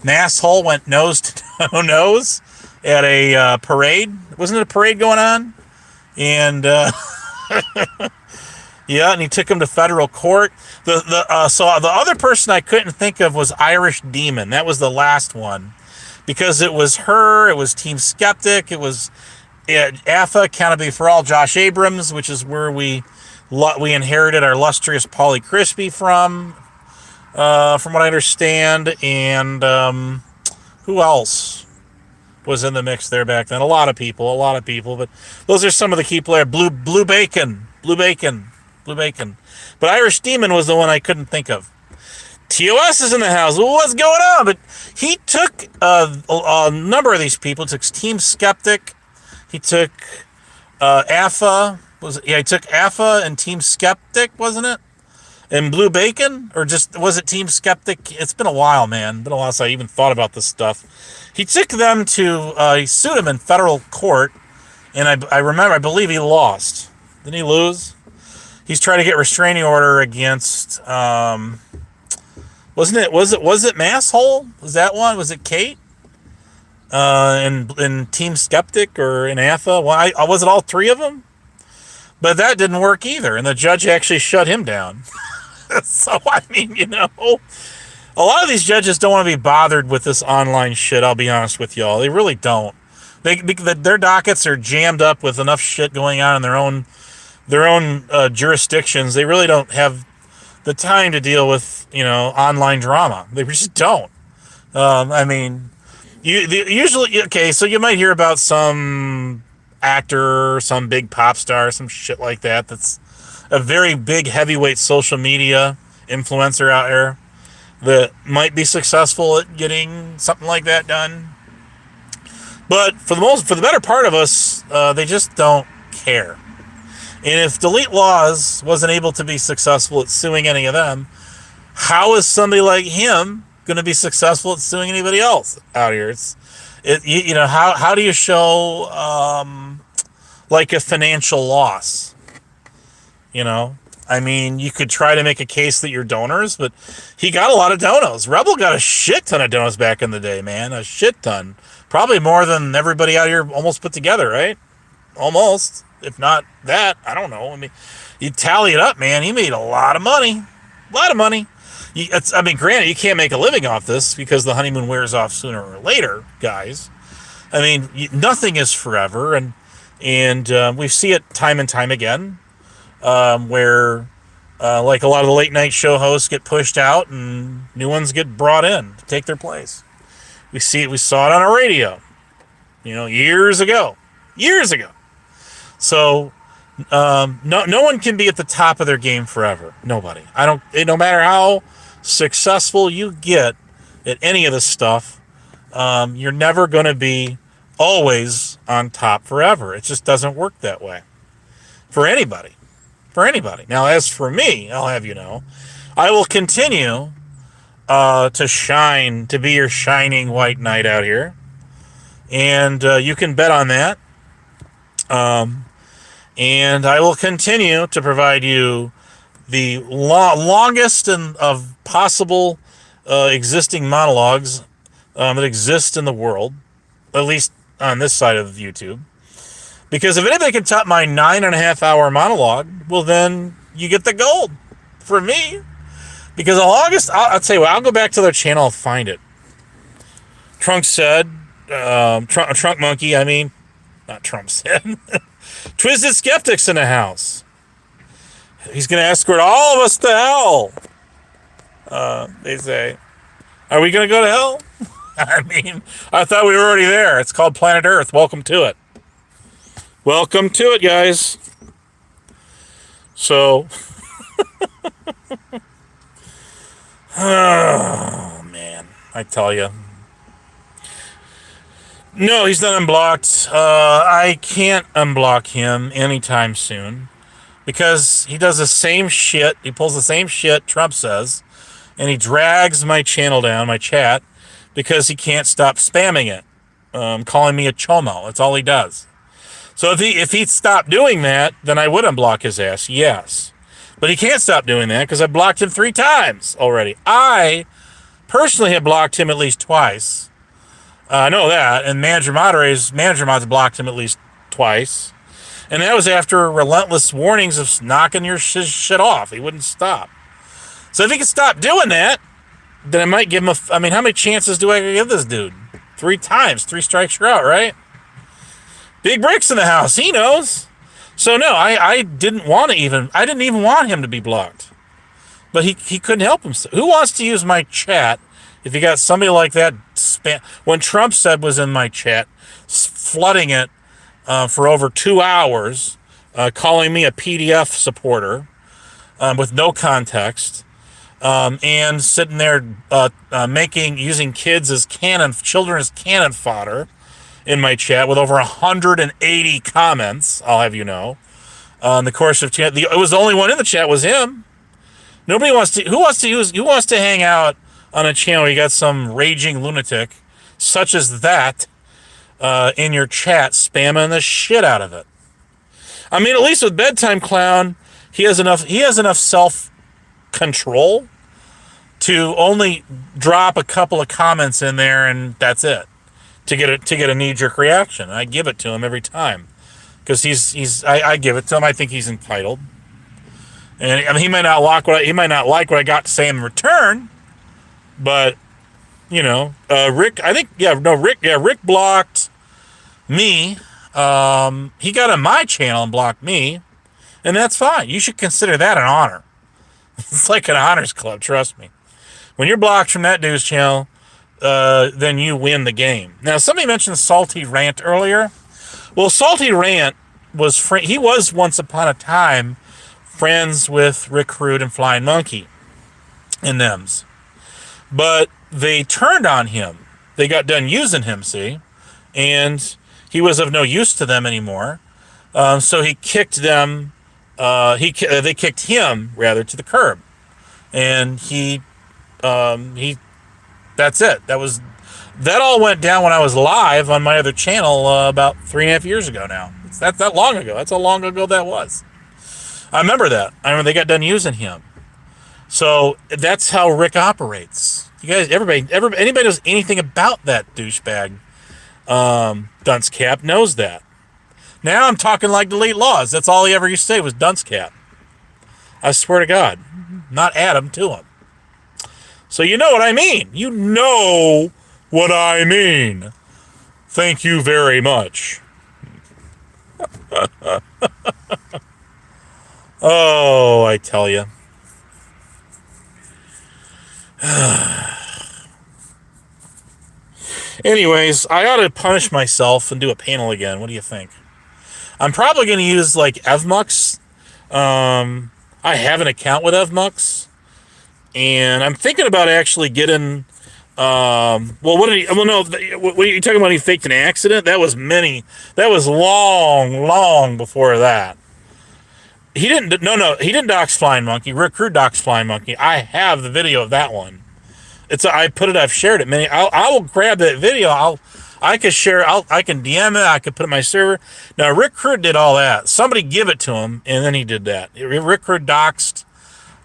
Masshole went nose to nose at a parade? Wasn't it a parade going on? And yeah, and he took him to federal court. So the other person I couldn't think of was Irish Demon. That was the last one, because it was her. It was Team Skeptic. It was AFA, Accountability for All, Josh Abrams, which is where we inherited our illustrious Paulie Crispy from what I understand. And who else was in the mix there back then? A lot of people. But those are some of the key players. Blue Bacon. But Irish Demon was the one I couldn't think of. TOS is in the house. Well, what's going on? But he took a number of these people. He took Team Skeptic. He took AFA. He took AFA and Team Skeptic, wasn't it? And Blue Bacon? Or just, was it Team Skeptic? It's been a while, man. Been a while since I even thought about this stuff. He took them to, he sued him in federal court. And I believe he lost. Didn't he lose? He's trying to get restraining order against, was it Masshole? Was that one? Was it Kate? In Team Skeptic or in AFA? Well, was it all three of them? But that didn't work either, and the judge actually shut him down. So, I mean, a lot of these judges don't want to be bothered with this online shit, I'll be honest with y'all. They really don't. Their dockets are jammed up with enough shit going on in their own jurisdictions. They really don't have the time to deal with, online drama. They just don't. I mean, usually, okay, so you might hear about some actor, some big pop star, some shit like that, that's a very big heavyweight social media influencer out there that might be successful at getting something like that done. But for the better part of us, they just don't care. And if Delete Laws wasn't able to be successful at suing any of them, how is somebody like him going to be successful at suing anybody else out here? How do you like a financial loss? I mean, you could try to make a case that you're donors, but he got a lot of donos. Rebel got a shit ton of donos back in the day, man. A shit ton. Probably more than everybody out here almost put together, right? Almost. If not that, I don't know. I mean, you tally it up, man. He made a lot of money. A lot of money. Granted, you can't make a living off this because the honeymoon wears off sooner or later, guys. I mean, nothing is forever, and we see it time and time again. Where like a lot of the late night show hosts get pushed out and new ones get brought in to take their place. We saw it on our radio, years ago. So no one can be at the top of their game forever. Nobody. No matter how successful you get at any of this stuff, you're never going to be always on top forever. It just doesn't work that way for anybody. Now, as for me, I'll have you know, I will continue to shine, to be your shining white knight out here. And you can bet on that. And I will continue to provide you the longest of possible existing monologues that exist in the world, at least on this side of YouTube. Because if anybody can top my 9.5-hour monologue, well, then you get the gold for me. Because the longest, I'll tell you what, I'll go back to their channel and find it. Trunk said, Trunk Monkey, not Trump said. Twisted Skeptics in the house. He's going to escort all of us to hell. They say. Are we going to go to hell? I thought we were already there. It's called Planet Earth. Welcome to it. Welcome to it, guys. So, oh, man, I tell you. No, he's not unblocked. I can't unblock him anytime soon because he does the same shit. He pulls the same shit Trump says, and he drags my channel down, my chat, because he can't stop spamming it, calling me a chomo. That's all he does. So if he'd stop doing that, then I would unblock his ass, yes. But he can't stop doing that because I blocked him 3 times already. I personally have blocked him at least twice. I know that. And Manager Mods blocked him at least twice. And that was after relentless warnings of knocking your shit off. He wouldn't stop. So if he could stop doing that, then I might give him how many chances do I give this dude? 3 times. 3 strikes, you're out, right? Big Bricks in the house. He knows. So no, I didn't even want him to be blocked. But he couldn't help himself. Who wants to use my chat if you got somebody like that when Trump said was in my chat, flooding it for over 2 hours, calling me a PDF supporter with no context, and sitting there using children as cannon fodder in my chat with over 180 comments, I'll have you know. In the course of chat, it was the only one in the chat was him. Nobody wants to. Who wants to hang out on a channel where you got some raging lunatic such as that in your chat spamming the shit out of it? At least with Bedtime Clown, he has enough self-control to only drop a couple of comments in there and that's it. To get a knee-jerk reaction. I give it to him every time. Because I give it to him. I think he's entitled. And he might not like what I got to say in return. But, Rick blocked me. He got on my channel and blocked me. And that's fine. You should consider that an honor. It's like an honors club, trust me. When you're blocked from that dude's channel, then you win the game. Now, somebody mentioned Salty Rant earlier. Well, Salty Rant he was once upon a time friends with Rick Rude and Flying Monkey and thems. But they turned on him. They got done using him, see? And he was of no use to them anymore. So he kicked them, they kicked him, rather, to the curb. And that's it. That all went down when I was live on my other channel about 3.5 years ago now. That's that long ago. That's how long ago that was. I remember that. I remember they got done using him. So that's how Rick operates. You guys, everybody, anybody knows anything about that douchebag, dunce cap knows that. Now I'm talking like Delete Laws. That's all he ever used to say was dunce cap. I swear to God, not Adam to him. So you know what I mean. You know what I mean. Thank you very much. Oh, I tell you. Anyways, I ought to punish myself and do a panel again. What do you think? I'm probably going to use like Evmux. I have an account with Evmux, and I'm thinking about actually getting. Well, what did he? Well, no. What are you talking about? He faked an accident. That was many. That was long before that. He didn't. No. He didn't dox Flying Monkey. Rick Rude doxed Flying Monkey. I have the video of that one. I put it. I've shared it many. I will grab that video. I can share. I can DM it. I could put it in my server. Now Rick Rude did all that. Somebody give it to him, and then he did that. Rick Rude doxed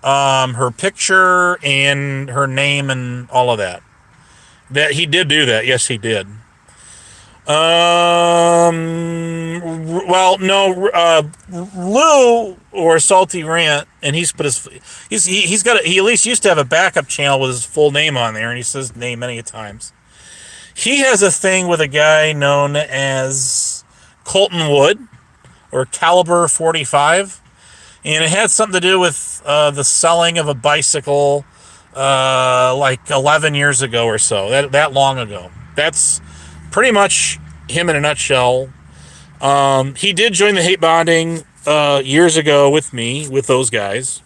her picture and her name and all of that. That he did do that. Yes, he did. Well, no, Lou or Salty Rant, and he's put he's got he at least used to have a backup channel with his full name on there, and he says his name many times. He has a thing with a guy known as Colton Wood or Caliber 45, and it had something to do with the selling of a bicycle like 11 years ago or so, that long ago. That's pretty much him in a nutshell. He did join the hate bonding years ago with me, with those guys.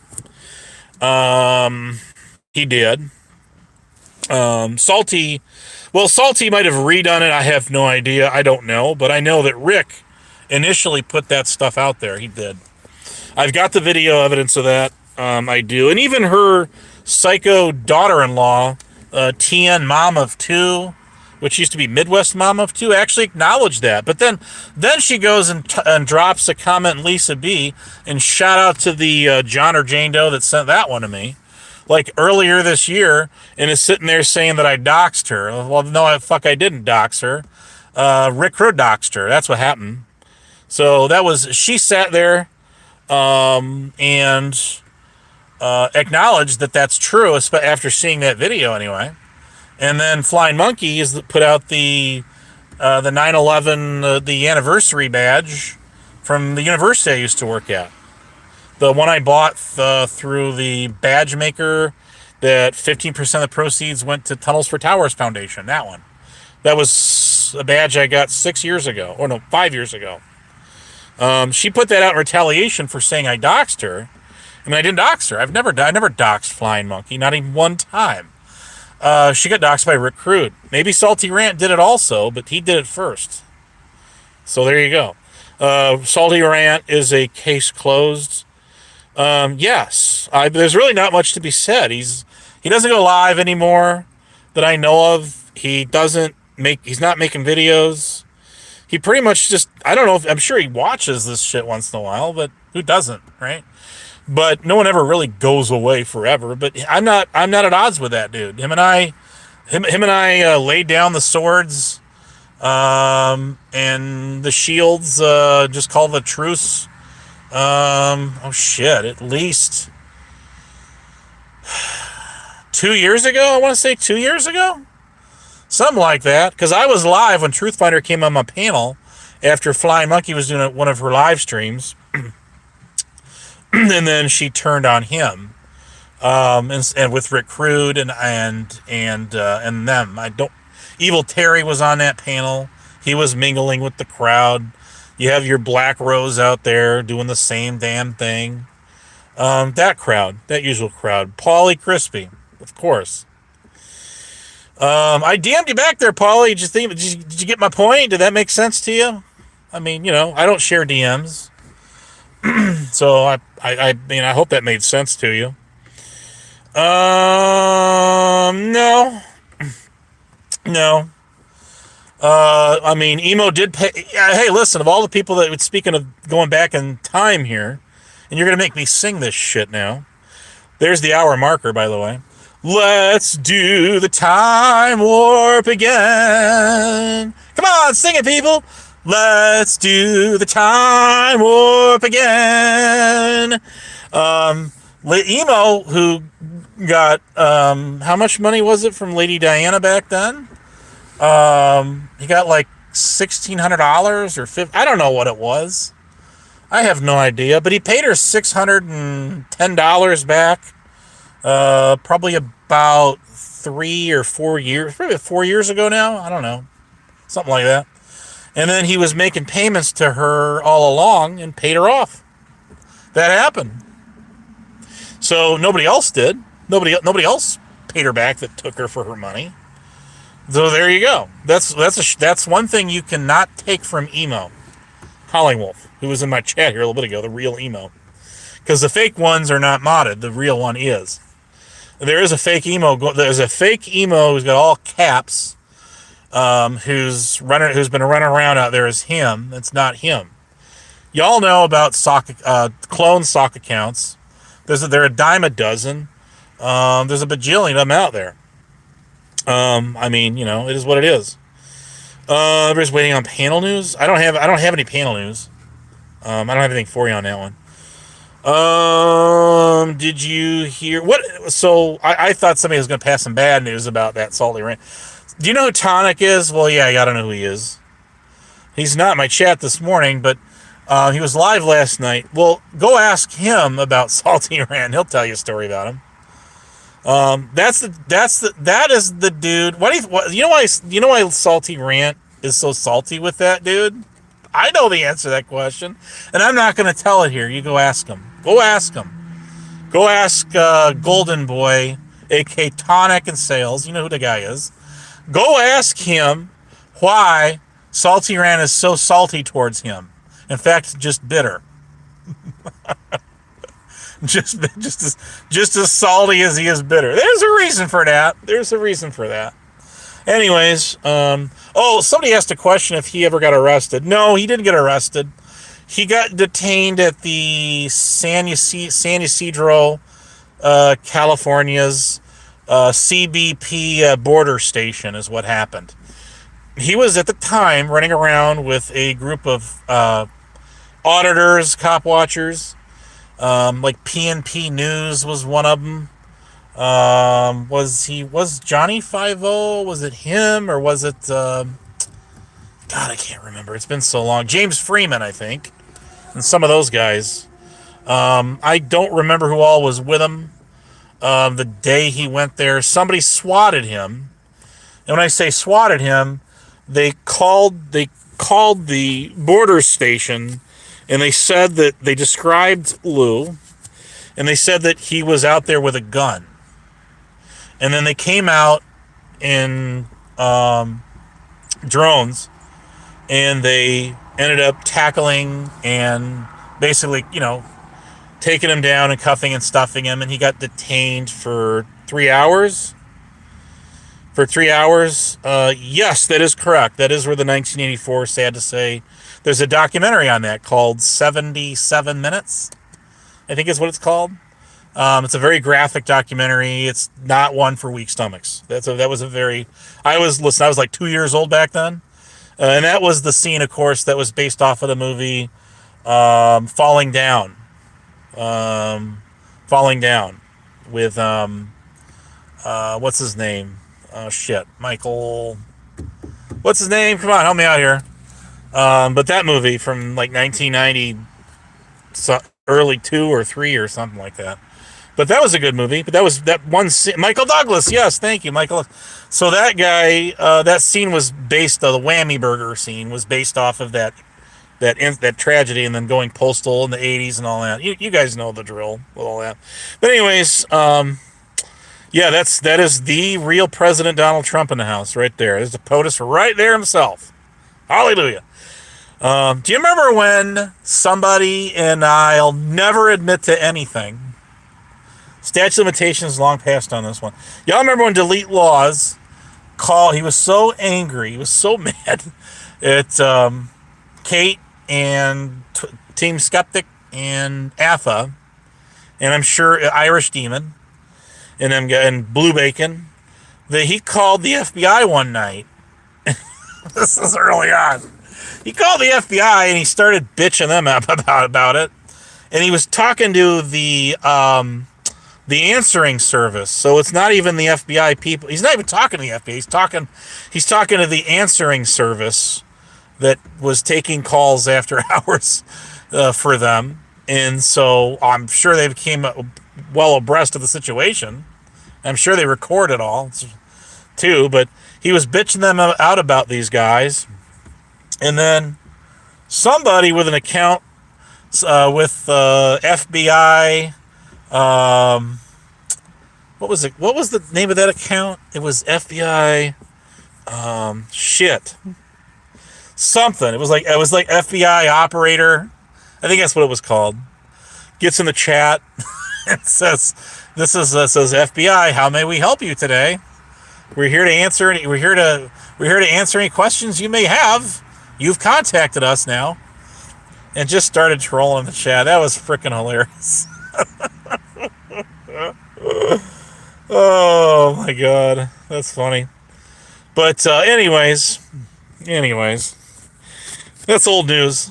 He did. Salty might have redone it. I have no idea. I don't know. But I know that Rick initially put that stuff out there. He did. I've got the video evidence of that. I do. And even her psycho daughter-in-law, TN Mom of Two, which used to be Midwest Mom of Two, actually acknowledged that. But then she goes and drops a comment in Lisa B. and shout out to the John or Jane Doe that sent that one to me, like earlier this year, and is sitting there saying that I doxed her. Well, no, I didn't dox her. Rick Rude doxed her. That's what happened. So she sat there and acknowledged that that's true after seeing that video anyway. And then Flying Monkey has put out the 9/11 the anniversary badge from the university I used to work at. The one I bought through the badge maker, that 15% of the proceeds went to Tunnels for Towers Foundation. That one. That was a badge I got 5 years ago. She put that out in retaliation for saying I doxed her. I mean, I didn't dox her. I never doxed Flying Monkey, not even one time. She got doxed by Rick Rude. Maybe Salty Rant did it also, but he did it first. So there you go. Salty Rant is a case closed. Yes, there's really not much to be said. He doesn't go live anymore that I know of. He's not making videos. He pretty much just, I don't know I'm sure he watches this shit once in a while, but who doesn't, right? But no one ever really goes away forever. But I'm not at odds with that dude. Him and I laid down the swords, and the shields, just called the truce. At least 2 years ago. I want to say 2 years ago, something like that. Because I was live when Truthfinder came on my panel after Flying Monkey was doing one of her live streams. And then she turned on him, and with Rick Rude and them. Evil Terry was on that panel. He was mingling with the crowd. You have your Black Rose out there doing the same damn thing. That usual crowd. Paulie Crispy, of course. I DM'd you back there, Paulie. Did you get my point? Did that make sense to you? I mean, I don't share DMs. So I hope that made sense to you. No. I mean, Emo did pay. Hey, listen, of all the people that, speaking of going back in time here, And you're going to make me sing this shit now. There's the hour marker, by the way. Let's do the time warp again. Come on, sing it, people. Let's do the time warp again. Emo, who got, how much money was it from Lady Diana back then? He got like $1,600 or $50. I don't know what it was. I have no idea, but he paid her $610 back. Probably about 3 or 4 years, probably 4 years ago now. I don't know. Something like that. And then he was making payments to her all along and paid her off. That happened. So nobody else did. Nobody else paid her back that took her for her money. So there you go. That's one thing you cannot take from Emo. Hollingwolf, who was in my chat here a little bit ago, the real Emo. Because the fake ones are not modded. The real one is. There is a fake Emo. There's a fake Emo who's got all caps. Who's been running around out there as him. It's not him. Y'all know about clone sock accounts. They're a dime a dozen. There's a bajillion of them out there. I mean, it is what it is. Everybody's waiting on panel news. I don't have any panel news. I don't have anything for you on that one. Did you hear what? So I thought somebody was going to pass some bad news about that Salty Rant. Do you know who Tonic is? Well, yeah, I gotta know who he is. He's not in my chat this morning, but he was live last night. Well, go ask him about Salty Rant. He'll tell you a story about him. That is the dude. You know why Salty Rant is so salty with that dude? I know the answer to that question, and I'm not going to tell it here. You go ask him. Go ask him. Go ask Golden Boy, aka Tonic and Sales. You know who the guy is. Go ask him why Salty Rant is so salty towards him. In fact, just bitter. just as salty as he is bitter. There's a reason for that. Anyways, somebody asked a question if he ever got arrested. No, he didn't get arrested. He got detained at the San Ysidro, California's CBP border station is what happened. He was at the time running around with a group of auditors, cop watchers, like PNP News was one of them. Was Johnny 5-0? Was it him or was it? God, I can't remember. It's been so long. James Freeman, I think, and some of those guys. I don't remember who all was with him. The day he went there, somebody swatted him. And when I say swatted him, they called the border station, and they said that they described Lou, and they said that he was out there with a gun. And then they came out in drones, and they ended up tackling and basically, taking him down and cuffing and stuffing him, and he got detained for 3 hours. Yes, that is correct. That is where the 1984, sad to say, there's a documentary on that called 77 Minutes, I think is what it's called. It's a very graphic documentary. It's not one for weak stomachs. I was like 2 years old back then. And that was the scene, of course, that was based off of the movie Falling Down. Falling Down with what's his name? Oh shit, Michael. What's his name? Come on, help me out here. But that movie from like 1990, early 2 or 3 or something like that. But that was a good movie. But that was that one scene. Michael Douglas, yes, thank you, Michael. So that guy, that scene was based. The Whammy Burger scene was based off of that tragedy, and then going postal in the 80s and all that. You guys know the drill with all that. But anyways, yeah, that is the real President Donald Trump in the house right there. There's the POTUS right there himself. Hallelujah. Do you remember when somebody, and I'll never admit to anything, statute of limitations long past on this one. Y'all remember when Delete Laws he was so angry, he was so mad at Kate and Team Skeptic, and Atha, and I'm sure Irish Demon, and Blue Bacon, that he called the FBI one night. This is early on. He called the FBI and he started bitching them up about it. And he was talking to the answering service. So it's not even the FBI people. He's not even talking to the FBI. He's talking to the answering service that was taking calls after hours for them. And so I'm sure they became well abreast of the situation. I'm sure they record it all too, but he was bitching them out about these guys. And then somebody with an account with FBI, what was it? What was the name of that account? It was FBI, something. It was like FBI operator. I think that's what it was called. Gets in the chat and says, says FBI. How may we help you today? We're here to answer any questions you may have. You've contacted us now. And just started trolling the chat. That was freaking hilarious. Oh my god, that's funny. But anyways, that's old news.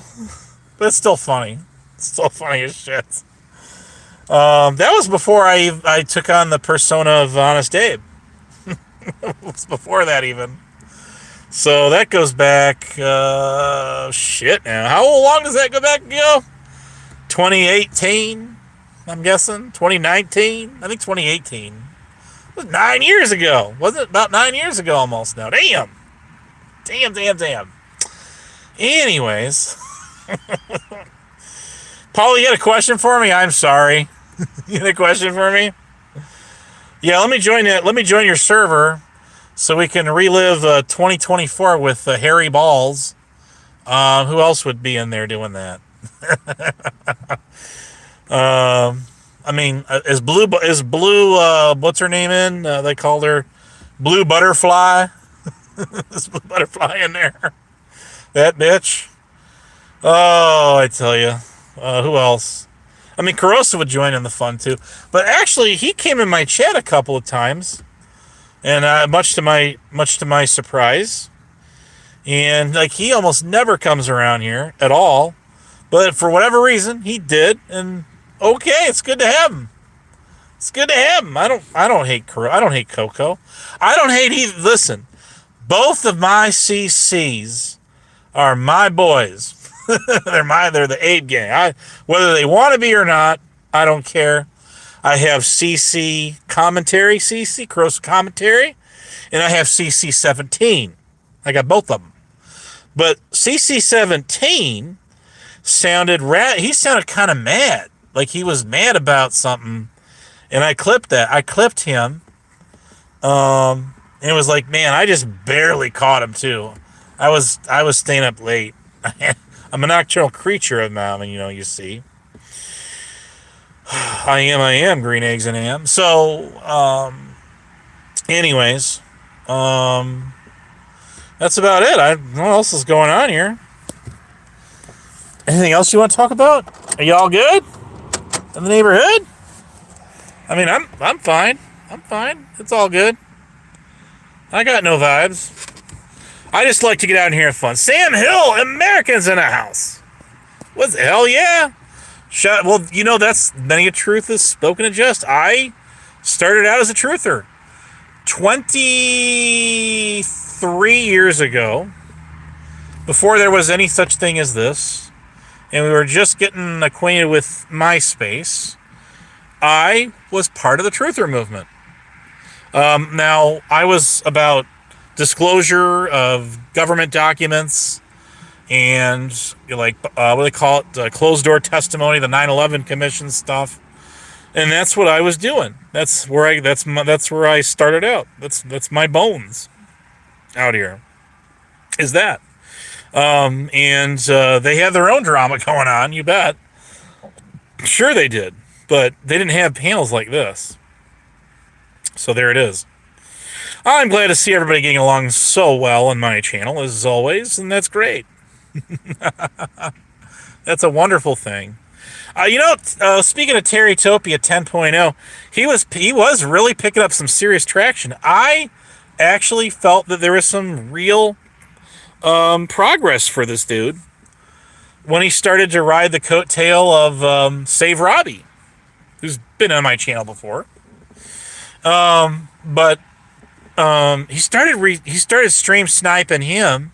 But it's still funny. It's still funny as shit. That was before I took on the persona of Honest Abe. It was before that even. So that goes back, shit now. How long does that go back, 2018, I'm guessing? 2019? I think 2018. It was 9 years ago. Wasn't it about 9 years ago almost now? Damn. Anyways. Paul, you had a question for me? I'm sorry. You had a question for me? Yeah, let me join your server so we can relive 2024 with Harry Balls. Who else would be in there doing that? I mean, is Blue? What's her name in? They called her Blue Butterfly. Is Blue Butterfly in there? That bitch. Oh, I tell you. Who else? I mean, Carosa would join in the fun too. But actually, he came in my chat a couple of times, and much to my surprise. And like, he almost never comes around here at all. But for whatever reason, he did, and okay, it's good to have him. It's good to have him. I don't hate Coco. I don't hate either. Listen, both of my CCs are my boys. They're the Abe gang. Whether they want to be or not, I don't care. I have CC commentary, Cross commentary, and I have CC 17. I got both of them. But CC 17 he sounded kind of mad. Like he was mad about something. And I clipped that. I clipped him. And it was like, man, I just barely caught him too. I was staying up late. I'm a nocturnal creature of man, you see. I am green eggs and ham. So, anyways, that's about it. What else is going on here? Anything else you want to talk about? Are y'all good in the neighborhood? I mean, I'm fine. I'm fine. It's all good. I got no vibes. I just like to get out in here and have fun. Sam Hill, Americans in a house. What's hell yeah? Well, that's many a truth is spoken and just. I started out as a truther 23 years ago, before there was any such thing as this, and we were just getting acquainted with MySpace. I was part of the truther movement. Now, I was about disclosure of government documents and what do they call it? Closed door testimony, the 9/11 Commission stuff, and that's what I was doing. That's where I started out. That's my bones out here. Is that? And they have their own drama going on. You bet. Sure they did, but they didn't have panels like this. So there it is. I'm glad to see everybody getting along so well on my channel, as always, and that's great. That's a wonderful thing. Speaking of Terrytopia 10.0, he was really picking up some serious traction. I actually felt that there was some real progress for this dude when he started to ride the coattail of Save Robbie, who's been on my channel before. But he started stream sniping him,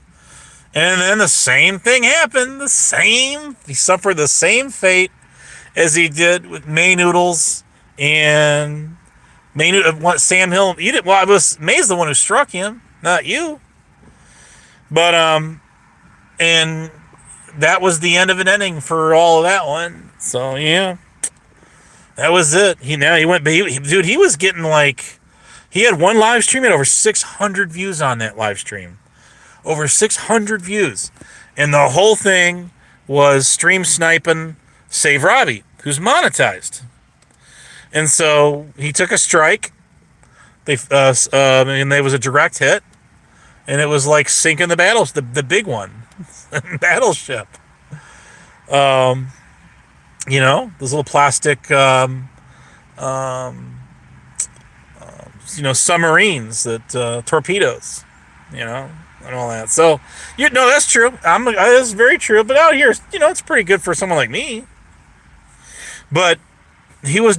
and then the same thing happened. He suffered the same fate as he did with May Noodles and Sam Hill. Well, I was May's the one who struck him, not you. But and that was the end of an inning for all of that one. So yeah, that was it. He was getting like, he had one live stream at over 600 views on that live stream, over 600 views, and the whole thing was stream sniping Save Robbie, who's monetized. And so he took a strike. And there was a direct hit. And it was like sinking the big one, battleship. Those little plastic, submarines that torpedoes, and all that. So, that's true. That's very true. But out here, it's pretty good for someone like me. But he was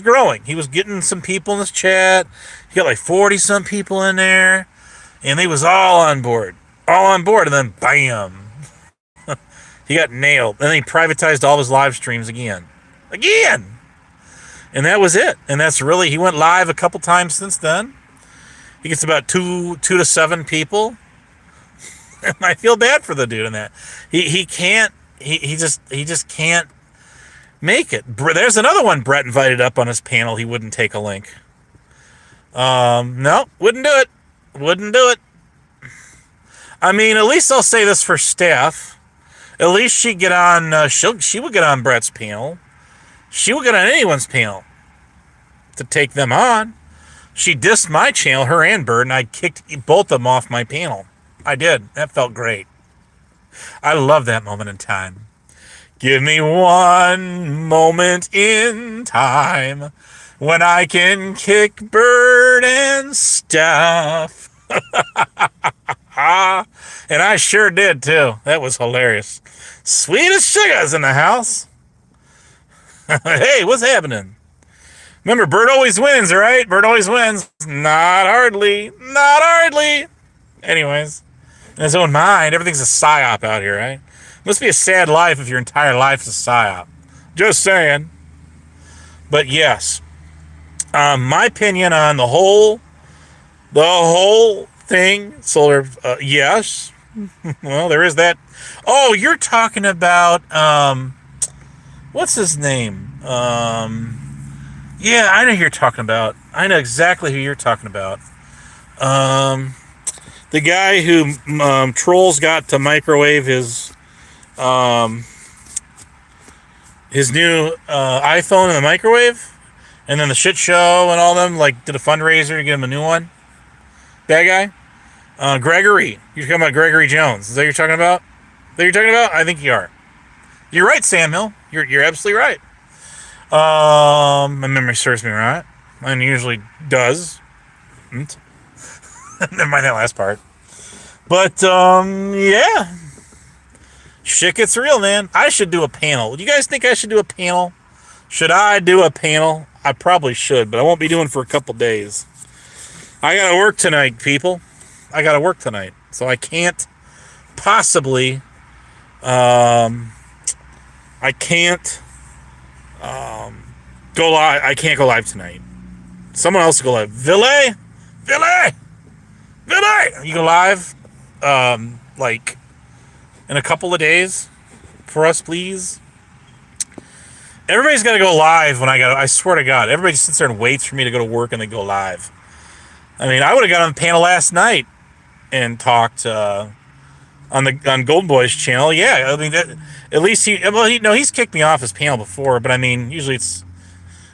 growing. He was getting some people in this chat. He got like 40 some people in there. And they was all on board, and then bam, he got nailed. And then he privatized all of his live streams again, and that was it. And that's really, he went live a couple times since then. He gets about two to 7 people. And I feel bad for the dude in that. He just can't make it. There's another one Brett invited up on his panel. He wouldn't take a link. No, wouldn't do it. Wouldn't do it. I mean, at least I'll say this for Steph. At least she'd get on, she would get on Brett's panel. She would get on anyone's panel to take them on. She dissed my channel, her and Bird, and I kicked both of them off my panel. I did. That felt great. I love that moment in time. Give me one moment in time when I can kick Bird and Steph. And I sure did, too. That was hilarious. Sweet as sugar's in the house. Hey, what's happening? Remember, Bird always wins, right? Bird always wins. Not hardly. Not hardly. Anyways, in his own mind, everything's a psyop out here, right? Must be a sad life if your entire life's a psyop. Just saying. But yes. My opinion on the whole thing, solar, yes. Well, there is that. Oh, you're talking about, what's his name? Yeah, I know who you're talking about. I know exactly who you're talking about. The guy who trolls got to microwave his new iPhone in the microwave. And then the shit show and all them, like, did a fundraiser to get him a new one. That guy? Gregory. You're talking about Gregory Jones. Is that what you're talking about? I think you are. You're right, Sam Hill. You're absolutely right. My memory serves me right. Mine usually does. Never mind that last part. But, yeah. Shit gets real, man. I should do a panel. Do you guys think I should do a panel? Should I do a panel? I probably should, but I won't be doing it for a couple days. I gotta work tonight, people. I gotta work tonight. So I can't possibly, I can't go live. I can't go live tonight. Someone else will go live. Ville! You go live, like, in a couple of days for us, please. Everybody's got to go live when I swear to God. Everybody sits there and waits for me to go to work and they go live. I mean, I would have got on the panel last night and talked on Golden Boy's channel. Yeah, I mean, at least he's kicked me off his panel before, but I mean, usually it's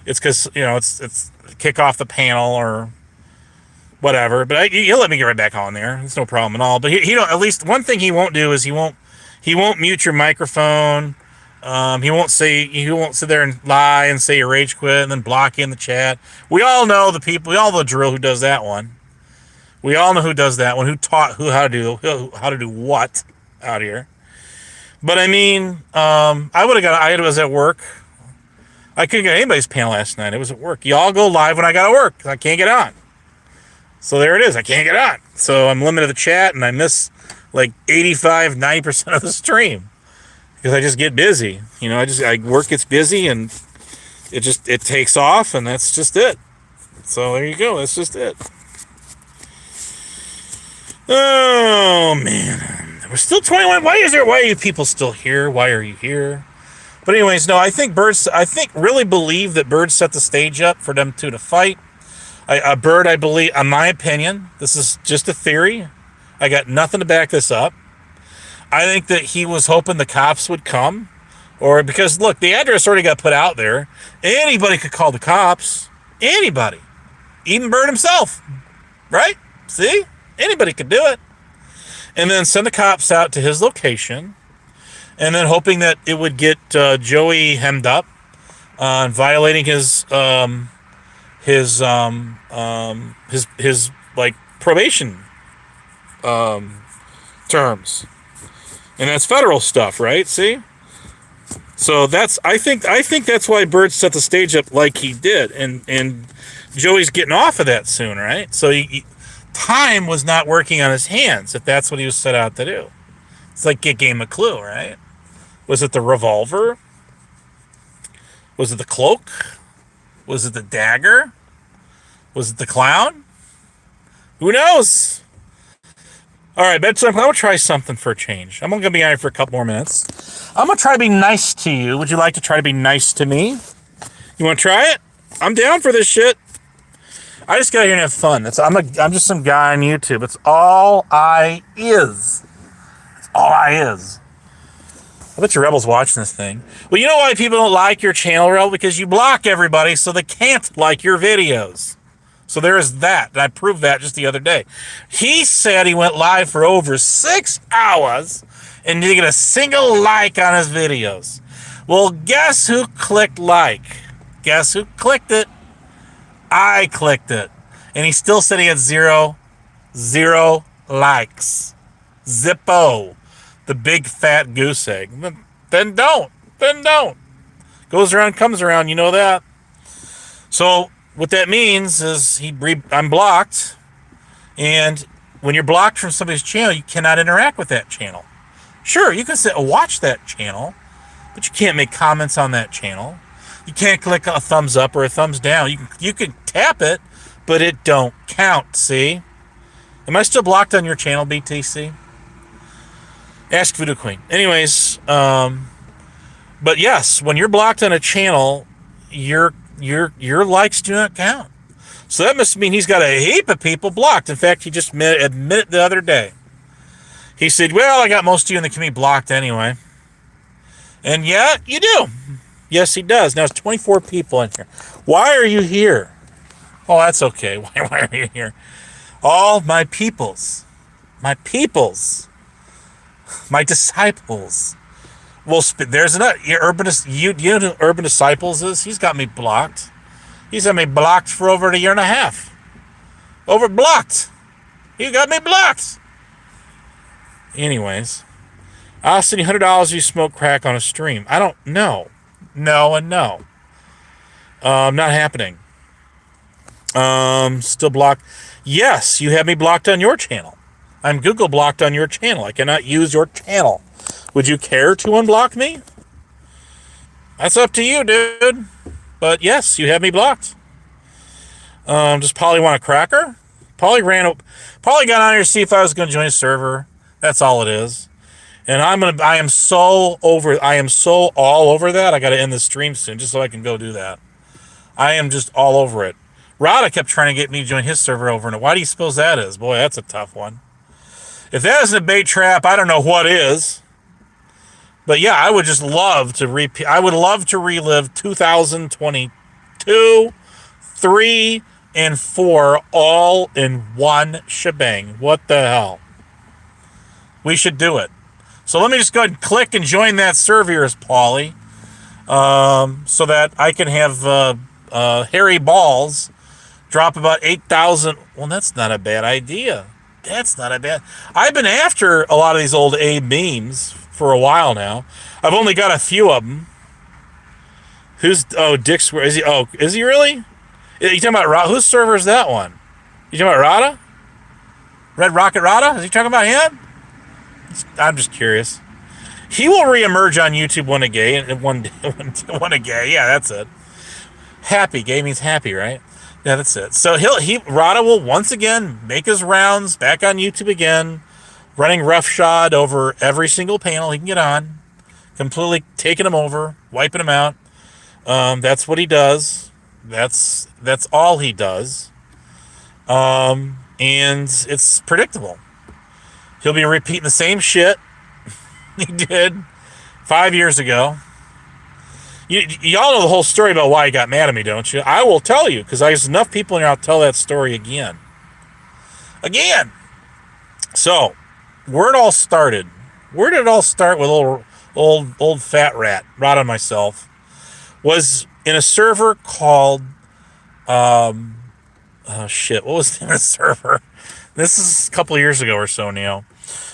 because, it's kick off the panel or whatever. But he'll let me get right back on there. It's no problem at all. But he don't. At least one thing he won't do is he won't mute your microphone. He won't sit there and lie and say you rage quit and then block you in the chat. We all know the people. We all know the drill who does that one. We all know who does that one. Who taught how to do what out here. But I mean, I would have got. I was at work. I couldn't get anybody's panel last night. It was at work. Y'all go live when I got to work. I can't get on. So there it is. I can't get on. So I'm limited to the chat, and I miss like 85, 90% of the stream. Because I just get busy, work gets busy and it takes off, and that's just it. So there you go. That's just it. Oh man, we're still 21. Why are you people still here? Why are you here? But anyways, no, I think really believe that Bird set the stage up for them two to fight. Bird, I believe, in my opinion, this is just a theory. I got nothing to back this up. I think that he was hoping the cops would come, because look, the address already got put out there. Anybody could call the cops. Anybody, even Bird himself, right? See, anybody could do it, and then send the cops out to his location, and then hoping that it would get Joey hemmed up on violating his like probation terms. And that's federal stuff, right? See? So I think that's why Bird set the stage up like he did, and Joey's getting off of that soon, right? So time was not working on his hands if that's what he was set out to do. It's like get game a clue, right? Was it the revolver? Was it the cloak? Was it the dagger? Was it the clown? Who knows? All right, bedtime. I'm going to try something for a change. I'm only going to be on here for a couple more minutes. I'm going to try to be nice to you. Would you like to try to be nice to me? You want to try it? I'm down for this shit. I just got here and have fun. I'm just some guy on YouTube. It's all I is. It's all I is. I bet your Rebel's watching this thing. Well, you know why people don't like your channel, Rebel? Because you block everybody so they can't like your videos. So there is that, and I proved that just the other day. He said he went live for over 6 hours and didn't get a single like on his videos. Well, guess who clicked like? Guess who clicked it? I clicked it. And he still said he had zero likes. Zippo. The big fat goose egg. Then don't. Goes around, comes around, you know that. So what that means is I'm blocked, and when you're blocked from somebody's channel, you cannot interact with that channel. Sure, you can sit and watch that channel, but you can't make comments on that channel. You can't click a thumbs up or a thumbs down. You can tap it, but it don't count, see? Am I still blocked on your channel, BTC? Ask Voodoo Queen. Anyways, but yes, when you're blocked on a channel, your likes do not count. So that must mean he's got a heap of people blocked. In fact, he just admitted the other day. He said, well, I got most of you in the community blocked anyway. And yeah, you do. Yes, he does. Now it's 24 people in here. Why are you here? Oh, that's okay. Why are you here? All my peoples. My disciples. Well, there's another. You know who Urban Disciples is? He's got me blocked. He's had me blocked for over a year and a half. Blocked. He got me blocked. Anyways, I'll send you $100 if you smoke crack on a stream. I don't know. No and no. Not happening. Still blocked. Yes, you have me blocked on your channel. I'm Google blocked on your channel. I cannot use your channel. Would you care to unblock me? That's up to you, dude. But yes, you have me blocked. Does Polly want a cracker? Polly got on here to see if I was going to join a server. That's all it is. And I am so all over that. I got to end the stream soon just so I can go do that. I am just all over it. Rada kept trying to get me to join his server over and why do you suppose that is? Boy, that's a tough one. If that isn't a bait trap, I don't know what is. But yeah, I would just love to I would love to relive 2022, 3, and 4 all in one shebang. What the hell? We should do it. So let me just go ahead and click and join that server as Paulie, so that I can have Harry Balls drop about 8,000. Well, that's not a bad idea. That's not a bad. I've been after a lot of these old Abe memes for a while now. I've only got a few of them. Dick Square? Is he really? You talking about whose server is that one? You talking about Rada? Red Rocket Rada? Is he talking about him? I'm just curious. He will reemerge on YouTube one a gay. Yeah, that's it. Happy. Gay means happy, right? Yeah, that's it. So Rada will once again make his rounds back on YouTube again, running roughshod over every single panel he can get on, completely taking them over, wiping them out. That's what he does. That's all he does. And it's predictable. He'll be repeating the same shit he did 5 years ago. Y'all know the whole story about why he got mad at me, don't you? I will tell you, because there's enough people in here. I'll tell that story again. So, where it all started? Where did it all start with old fat rat, Rod on myself? Was in a server called, what was the name of the server? This is a couple of years ago or so now.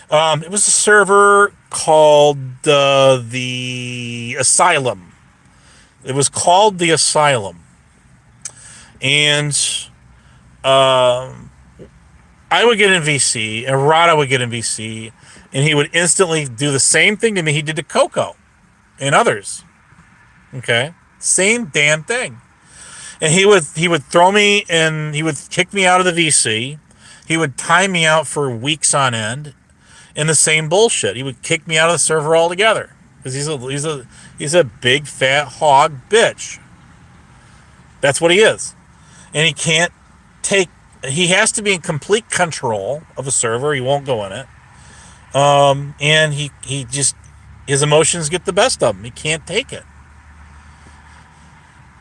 It was a server called the Asylum. It was called the Asylum. And I would get in VC, and Rada would get in VC, and he would instantly do the same thing to me he did to Coco and others. Okay? Same damn thing. And he would throw me, and he would kick me out of the VC. He would time me out for weeks on end in the same bullshit. He would kick me out of the server altogether. Because he's a big fat hog bitch. That's what he is. And he has to be in complete control of a server. He won't go in it. And his emotions get the best of him. He can't take it.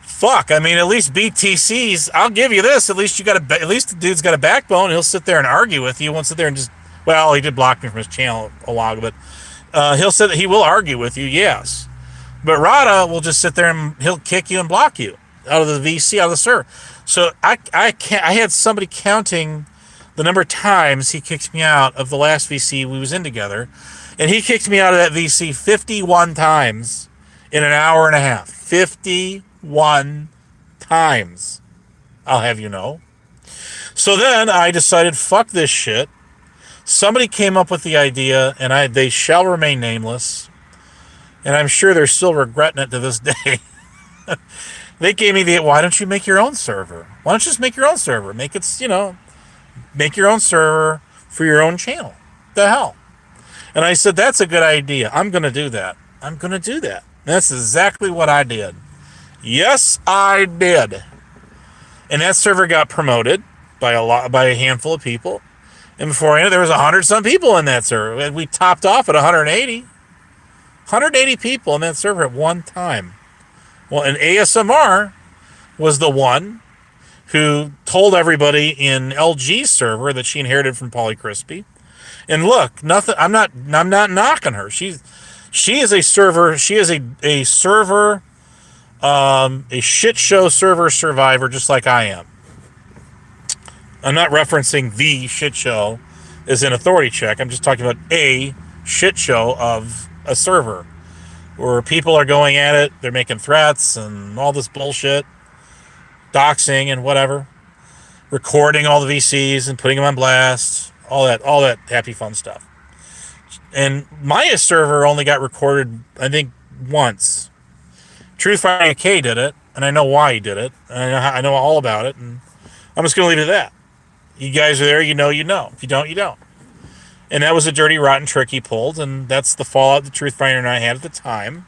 Fuck, I mean, at least BTC's, I'll give you this, at least the dude's got a backbone. He'll sit there and argue with you. He won't sit there and he did block me from his channel a while ago, but he will argue with you, yes. But Rada will just sit there and he'll kick you and block you out of the VC, out of the server. So I had somebody counting the number of times he kicked me out of the last VC we was in together, and he kicked me out of that VC 51 times in an hour and a half. 51 times, I'll have you know. So then I decided, fuck this shit. Somebody came up with the idea, and they shall remain nameless, and I'm sure they're still regretting it to this day. They gave me why don't you make your own server? Why don't you just make your own server? Make your own server for your own channel. The hell? And I said, that's a good idea. I'm going to do that. And that's exactly what I did. Yes, I did. And that server got promoted by a handful of people. And before I knew it, there was 100-some people in that server. And we topped off at 180. 180 people in that server at one time. Well, and ASMR was the one who told everybody in LG's server that she inherited from Paulie Crispy. And look, I'm not knocking her. She is a server. She is a server, a shit show server survivor, just like I am. I'm not referencing the shit show as an authority check. I'm just talking about a shit show of a server where people are going at it. They're making threats and all this bullshit, doxing and whatever, recording all the VCs and putting them on blast, all that happy fun stuff. And my server only got recorded, I think, once. Truthfinder K did it, and I know why he did it. I know all about it, and I'm just going to leave it at that. You guys are there, you know. If you don't, you don't. And that was a dirty, rotten trick he pulled, and that's the fallout the Truthfinder and I had at the time.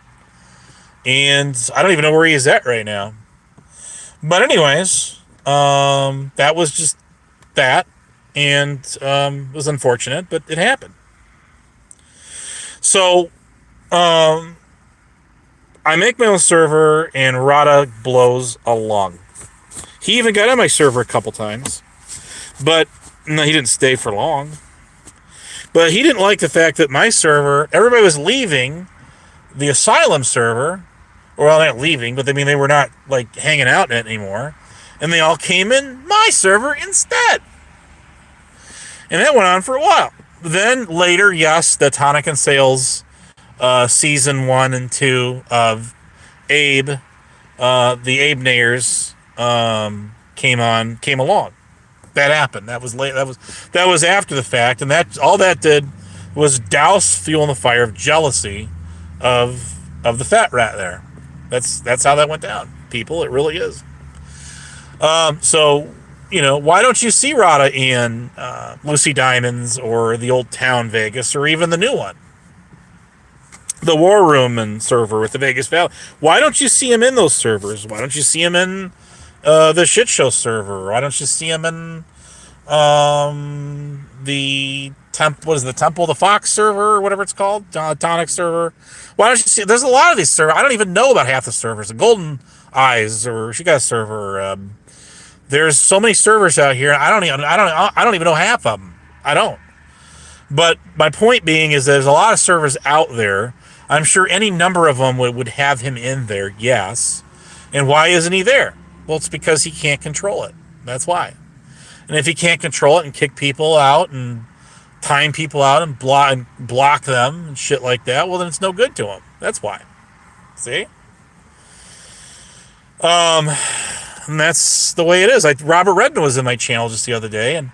And I don't even know where he is at right now. But anyways, that was just that, and it was unfortunate, but it happened. So, I make my own server, and Rada blows along. He even got on my server a couple times, but no, he didn't stay for long. But he didn't like the fact that my server, everybody was leaving the Asylum server, or well, not leaving, but I mean they were not like hanging out in it anymore, and they all came in my server instead. And that went on for a while. Then later, yes, the Tonic and Sales season 1 and 2 of Abe, the Abe Nayers came along. That happened. That was late. That was after the fact, and that all that did was douse fuel in the fire of jealousy of the fat rat there. That's how that went down, people. It really is. So, why don't you see Rada in Lucy Diamonds or the Old Town Vegas or even the new one? The War Room and server with the Vegas Valley. Why don't you see him in those servers? Why don't you see him in the Shit Show server? Why don't you see him in the Temple of the Fox server or whatever it's called, Tonic server? Why don't you see? There's a lot of these servers. I don't even know about half the servers. The Golden Eyes, or she got a server. There's so many servers out here. I don't even know half of them. I don't. But my point being is there's a lot of servers out there. I'm sure any number of them would have him in there, yes. And why isn't he there? Well, it's because he can't control it. That's why. And if he can't control it and kick people out and time people out and block them and shit like that, well, then it's no good to him. That's why. See? And that's the way it is. Robert Redden was in my channel just the other day, and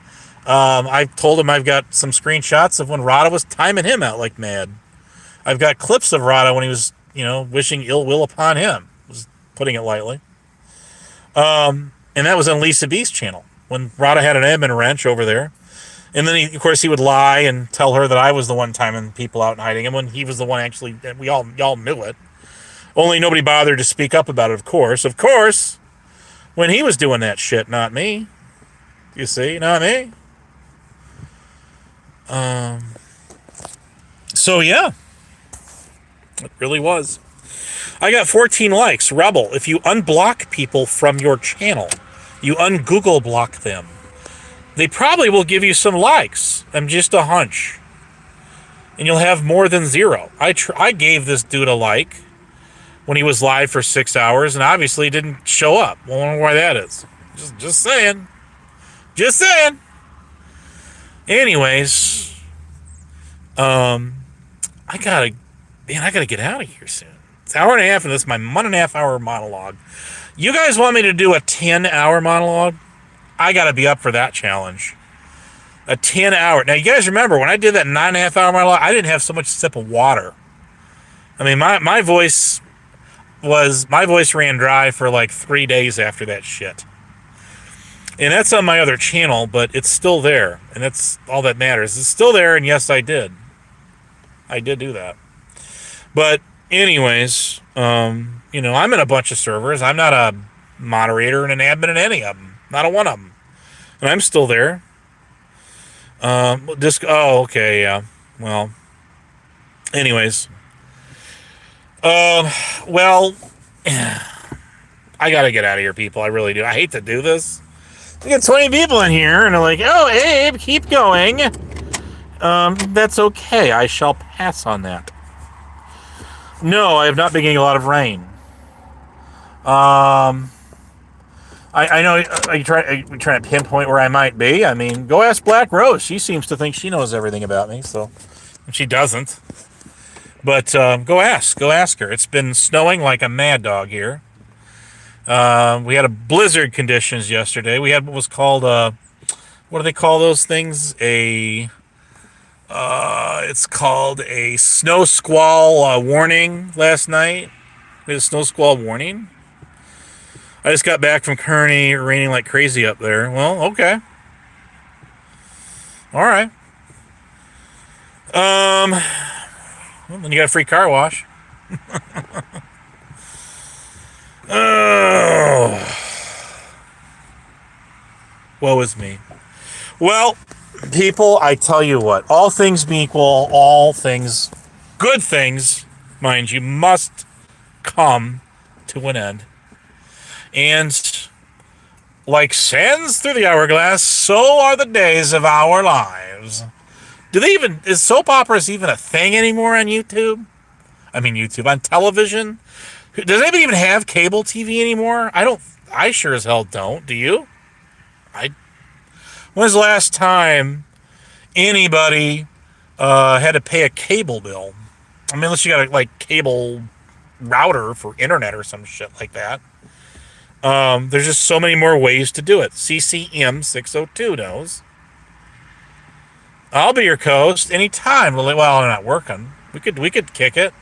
I told him I've got some screenshots of when Rada was timing him out like mad. I've got clips of Rada when he was, wishing ill will upon him. Was putting it lightly. And that was on Lisa B's channel when Rada had an admin wrench over there. And then, of course, he would lie and tell her that I was the one timing people out and hiding him when he was the one actually. We all knew it. Only nobody bothered to speak up about it, of course. Of course, when he was doing that shit, not me. You see, not me. So, yeah. It really was. I got 14 likes. Rebel, if you unblock people from your channel, you un-Google block them, they probably will give you some likes. I'm just a hunch. And you'll have more than 0. I gave this dude a like when he was live for 6 hours, and obviously didn't show up. I wonder why that is. Just saying. Just saying. Anyways, I gotta get out of here soon. It's an hour and a half, and this is my 1.5 hour monologue. You guys want me to do a 10-hour monologue? I gotta be up for that challenge. A 10-hour. Now, you guys remember when I did that 9.5 hour monologue, I didn't have so much sip of water. I mean, my voice ran dry for like 3 days after that shit. And that's on my other channel, but it's still there, and that's all that matters. It's still there, and yes, I did do that. But anyways, I'm in a bunch of servers. I'm not a moderator and an admin in any of them. Not a one of them. And I'm still there. Okay, yeah. Well, anyways. Well, I gotta get out of here, people. I really do. I hate to do this. We got 20 people in here, and they're like, oh, Abe, keep going. That's okay. I shall pass on that. No, I have not been getting a lot of rain. I know you're trying to pinpoint where I might be. I mean, go ask Black Rose. She seems to think she knows everything about me, so she doesn't. But go ask her. It's been snowing like a mad dog here. We had a blizzard conditions yesterday. We had what was called what do they call those things? It's called a snow squall warning last night. We had a snow squall warning. I just got back from Kearney, raining like crazy up there. Well, okay. All right. Well, then you got a free car wash. Oh. Woe is me. Well, people, I tell you what, all things being equal, all things, good things, mind you, must come to an end. And like sands through the hourglass, so are the days of our lives. is soap operas even a thing anymore on YouTube? I mean, YouTube, on television? Does anybody even have cable TV anymore? I sure as hell don't. Do you? I, when's the last time anybody had to pay a cable bill? I mean, unless you got a cable router for internet or some shit like that. There's just so many more ways to do it. CCM 602 knows. I'll be your co-host anytime. Well, I'm not working. We could kick it.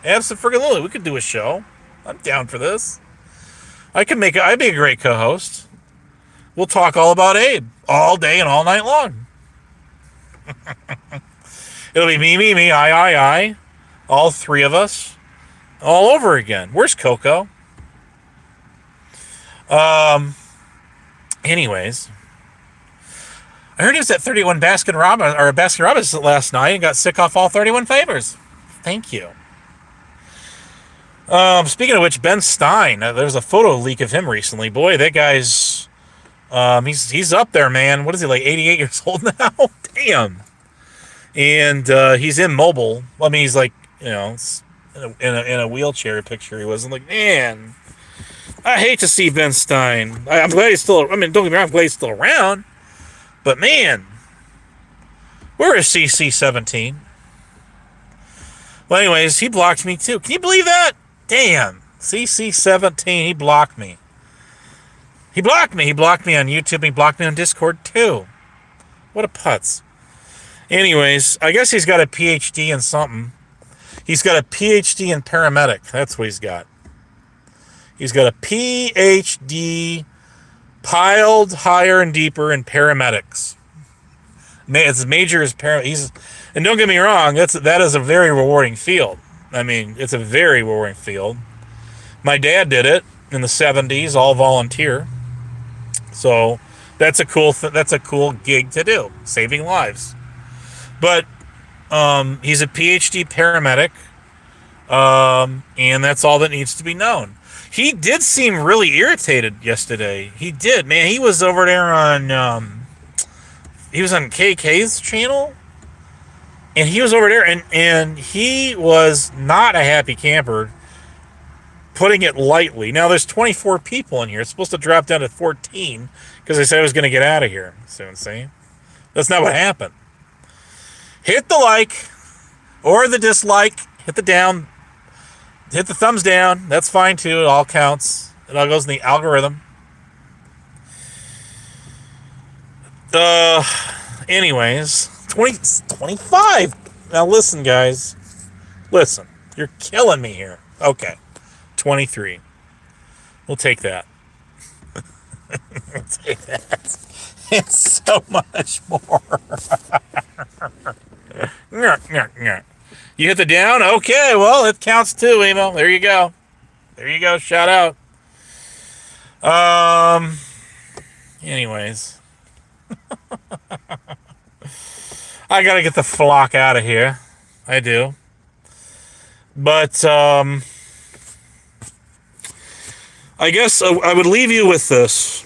Absolutely, we could do a show. I'm down for this. I'd be a great co-host. We'll talk all about Abe all day and all night long. It'll be me, I. All three of us. All over again. Where's Coco? Anyways. I heard he was at 31 Baskin Robbins last night and got sick off all 31 flavors. Thank you. Speaking of which, Ben Stein, there was a photo leak of him recently. Boy, that guy's, he's up there, man. What is he, 88 years old now? Damn. And he's immobile. I mean, he's in a wheelchair picture. He was. I'm like, man, I hate to see Ben Stein. I'm glad he's still. I mean, don't get me wrong, I'm glad he's still around. But man, where is CC17? Well, anyways, he blocked me too. Can you believe that? Damn, CC17, he blocked me. He blocked me. He blocked me on YouTube. He blocked me on Discord too. What a putz. Anyways, I guess he's got a PhD in something. He's got a PhD in paramedic. That's what he's got. He's got a PhD piled higher and deeper in paramedics. His major is paramedics. And don't get me wrong, that is a very rewarding field. I mean, it's a very rewarding field. My dad did it in the 70s, all volunteer. So that's a cool gig to do, saving lives. But he's a PhD paramedic, and that's all that needs to be known. He did seem really irritated yesterday. He did, man. He was over there on he was on KK's channel, and he was over there, and he was not a happy camper, putting it lightly. Now, there's 24 people in here. It's supposed to drop down to 14 because I said I was going to get out of here soon. See? That's not what happened. Hit the like or the dislike. Hit the down. Hit the thumbs down. That's fine too. It all counts. It all goes in the algorithm. Anyways, 25. Now listen, guys. Listen. You're killing me here. Okay. 23. We'll take that. We'll take that. And so much more. You hit the down? Okay, well, it counts too, Emo. There you go. There you go. Shout out. Anyways. I gotta get the flock out of here. I do. But, I guess I would leave you with this.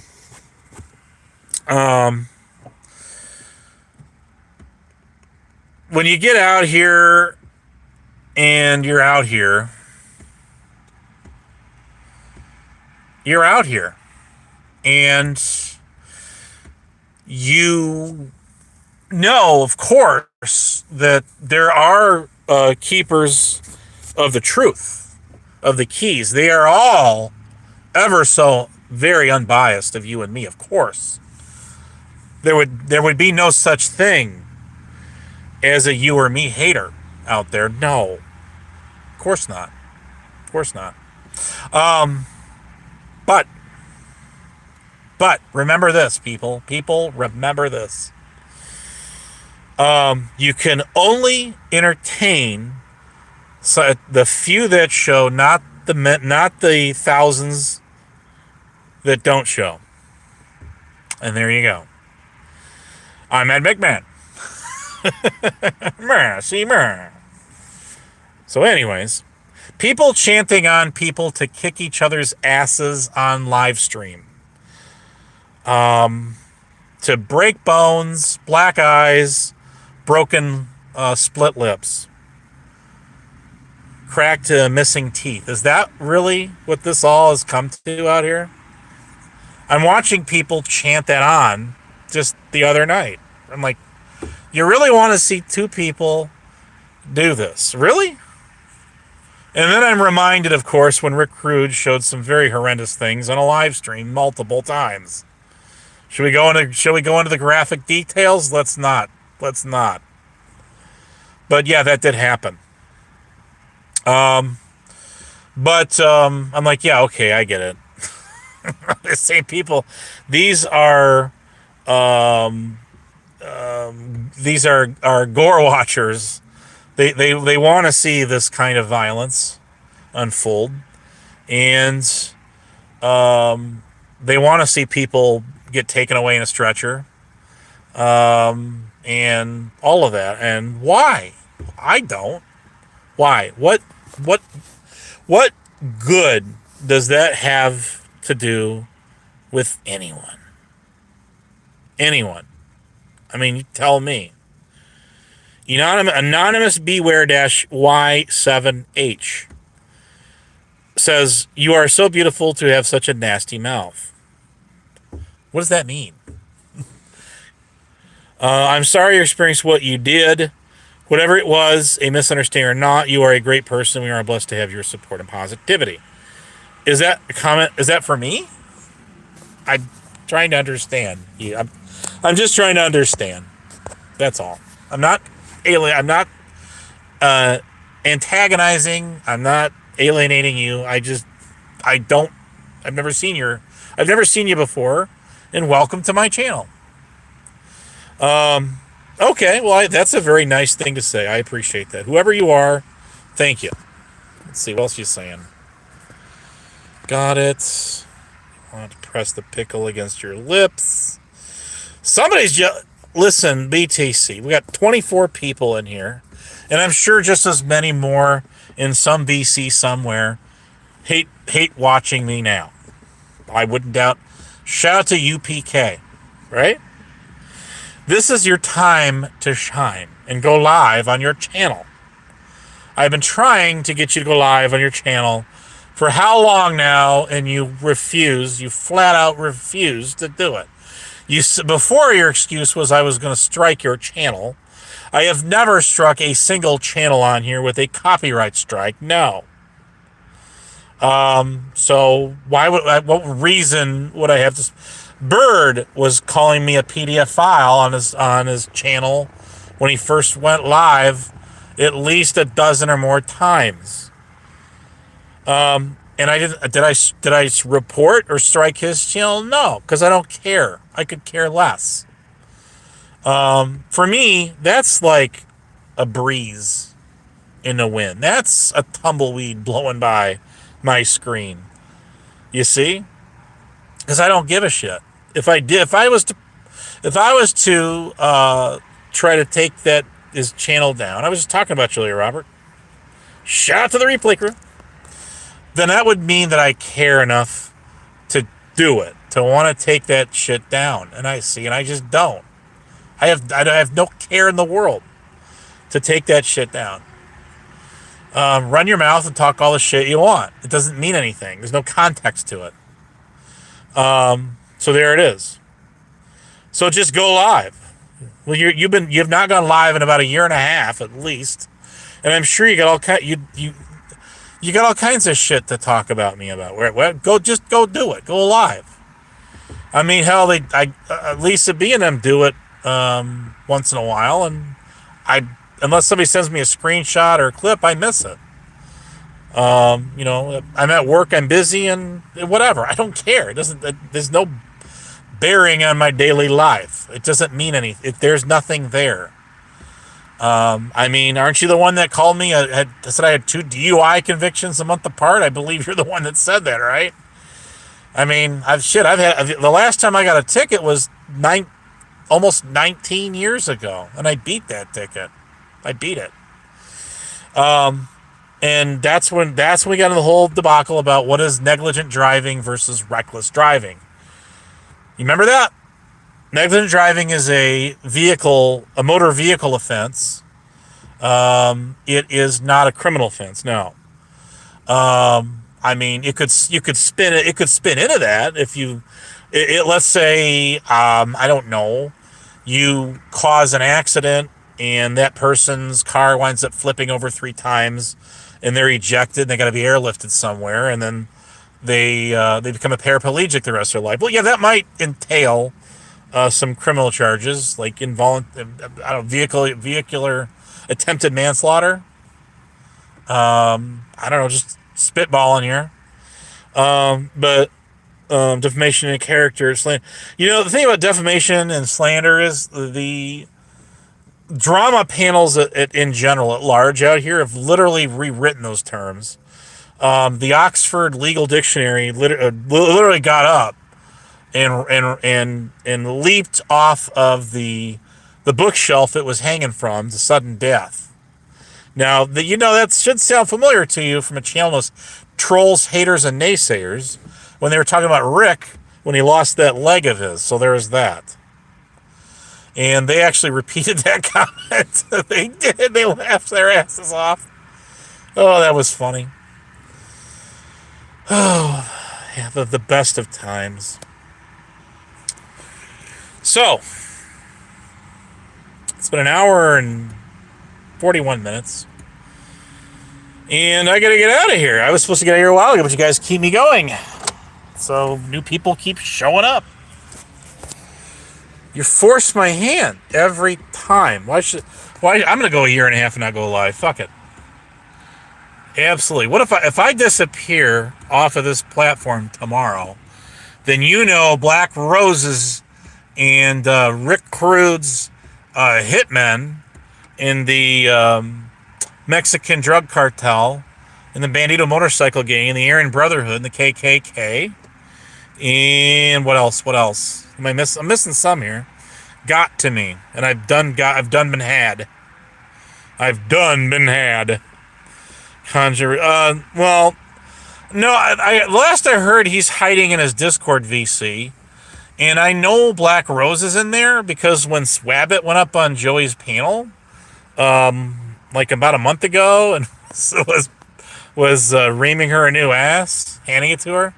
When you get out here and you're out here, and you know, of course, that there are keepers of the truth, of the keys. They are all ever so very unbiased of you and me, of course. There would be no such thing as a you or me hater out there. No. Of course not. Of course not. But remember this, people. People, remember this. You can only entertain the few that show, not the thousands that don't show. And there you go. I'm Ed McMahon. Mercy. So anyways, people chanting on people to kick each other's asses on live stream. To break bones, black eyes, broken, split lips, cracked, missing teeth. Is that really what this all has come to out here? I'm watching people chant that on just the other night. I'm like, you really want to see two people do this? Really? And then I'm reminded, of course, when Rick Rude showed some very horrendous things on a live stream multiple times. Should we go into the graphic details? Let's not. But yeah, that did happen. I'm like, yeah, okay, I get it. The same people. These are gore watchers. They want to see this kind of violence unfold, and they want to see people get taken away in a stretcher, and all of that. And why? I don't. Why? What good does that have to do with anyone? Anyone? I mean, you tell me. Anonymous Beware-Y7H says, "You are so beautiful to have such a nasty mouth." What does that mean? I'm sorry you experienced what you did. Whatever it was, a misunderstanding or not, you are a great person. We are blessed to have your support and positivity. Is that a comment? Is that for me? I'm trying to understand. I'm just trying to understand. That's all. I'm not alien. I'm not antagonizing. I'm not alienating you. I've never seen you before, and welcome to my channel. Okay, well, that's a very nice thing to say. I appreciate that. Whoever you are, thank you. Let's see, what else she's saying. Got it. Want to press the pickle against your lips. Somebody's just... Listen, BTC, we got 24 people in here, and I'm sure just as many more in some VC somewhere hate watching me now. I wouldn't doubt. Shout out to UPK, right? This is your time to shine and go live on your channel. I've been trying to get you to go live on your channel for how long now, and you flat out refuse to do it. Before, your excuse was I was going to strike your channel. I have never struck a single channel on here with a copyright strike. No. So what reason would I have to... Bird was calling me a PDF file on his channel when he first went live at least a dozen or more times. And did I report or strike his channel? No, because I don't care. I could care less. For me, that's like a breeze in the wind. That's a tumbleweed blowing by my screen. You see? Because I don't give a shit. If I was to try to take his channel down, I was just talking about Julia Robert. Shout out to the replay crew. Then that would mean that I care enough to do it, to want to take that shit down. And I just don't. I have no care in the world to take that shit down. Run your mouth and talk all the shit you want. It doesn't mean anything. There's no context to it. So there it is. So just go live. Well, you've not gone live in about a year and a half at least, and I'm sure you got all kinds of shit to talk about me about. Go do it. Go live. I mean, hell, Lisa B and them do it once in a while, and unless somebody sends me a screenshot or a clip, I miss it. I'm at work, I'm busy, and whatever. I don't care. There's no bearing on my daily life. It doesn't mean anything. There's nothing there. I mean, aren't you the one that called me? Said I had 2 DUI convictions a month apart? I believe you're the one that said that, right? I mean, the last time I got a ticket was almost 19 years ago, and I beat that ticket. I beat it. And that's when we got into the whole debacle about what is negligent driving versus reckless driving. You remember that? negligent driving is a motor vehicle offense. It is not a criminal offense. No. I mean, you could spin it. It could spin into that if you, let's say, I don't know, you cause an accident and that person's car winds up flipping over 3 times, and they're ejected. And they got to be airlifted somewhere, and then they become a paraplegic the rest of their life. Well, yeah, that might entail some criminal charges like vehicular attempted manslaughter. I don't know, just spitballing here. But defamation of character, slander. The thing about defamation and slander is the drama panels in general at large out here have literally rewritten those terms. The Oxford Legal Dictionary literally got up and leaped off of the bookshelf it was hanging from to sudden death. Now, that should sound familiar to you from a channel of trolls, haters, and naysayers when they were talking about Rick when he lost that leg of his. So there was that. And they actually repeated that comment. They did. They laughed their asses off. Oh, that was funny. Oh, yeah, the best of times. So, it's been an hour and 41 minutes. And I gotta get out of here. I was supposed to get out of here a while ago, but you guys keep me going. So new people keep showing up. You force my hand every time. Why? I'm gonna go a year and a half and not go live. Fuck it. Absolutely. What if I disappear off of this platform tomorrow? Then Black Roses and Rick Crude's hitmen in the Mexican drug cartel, and the Bandito motorcycle gang, and the Aryan Brotherhood, and the KKK, and what else? I'm missing some here. Got to me, and I've done been had. Conjure. Well, no. Last I heard, he's hiding in his Discord VC, and I know Black Rose is in there because when Swabbit went up on Joey's panel, like about a month ago, and was reaming her a new ass, handing it to her,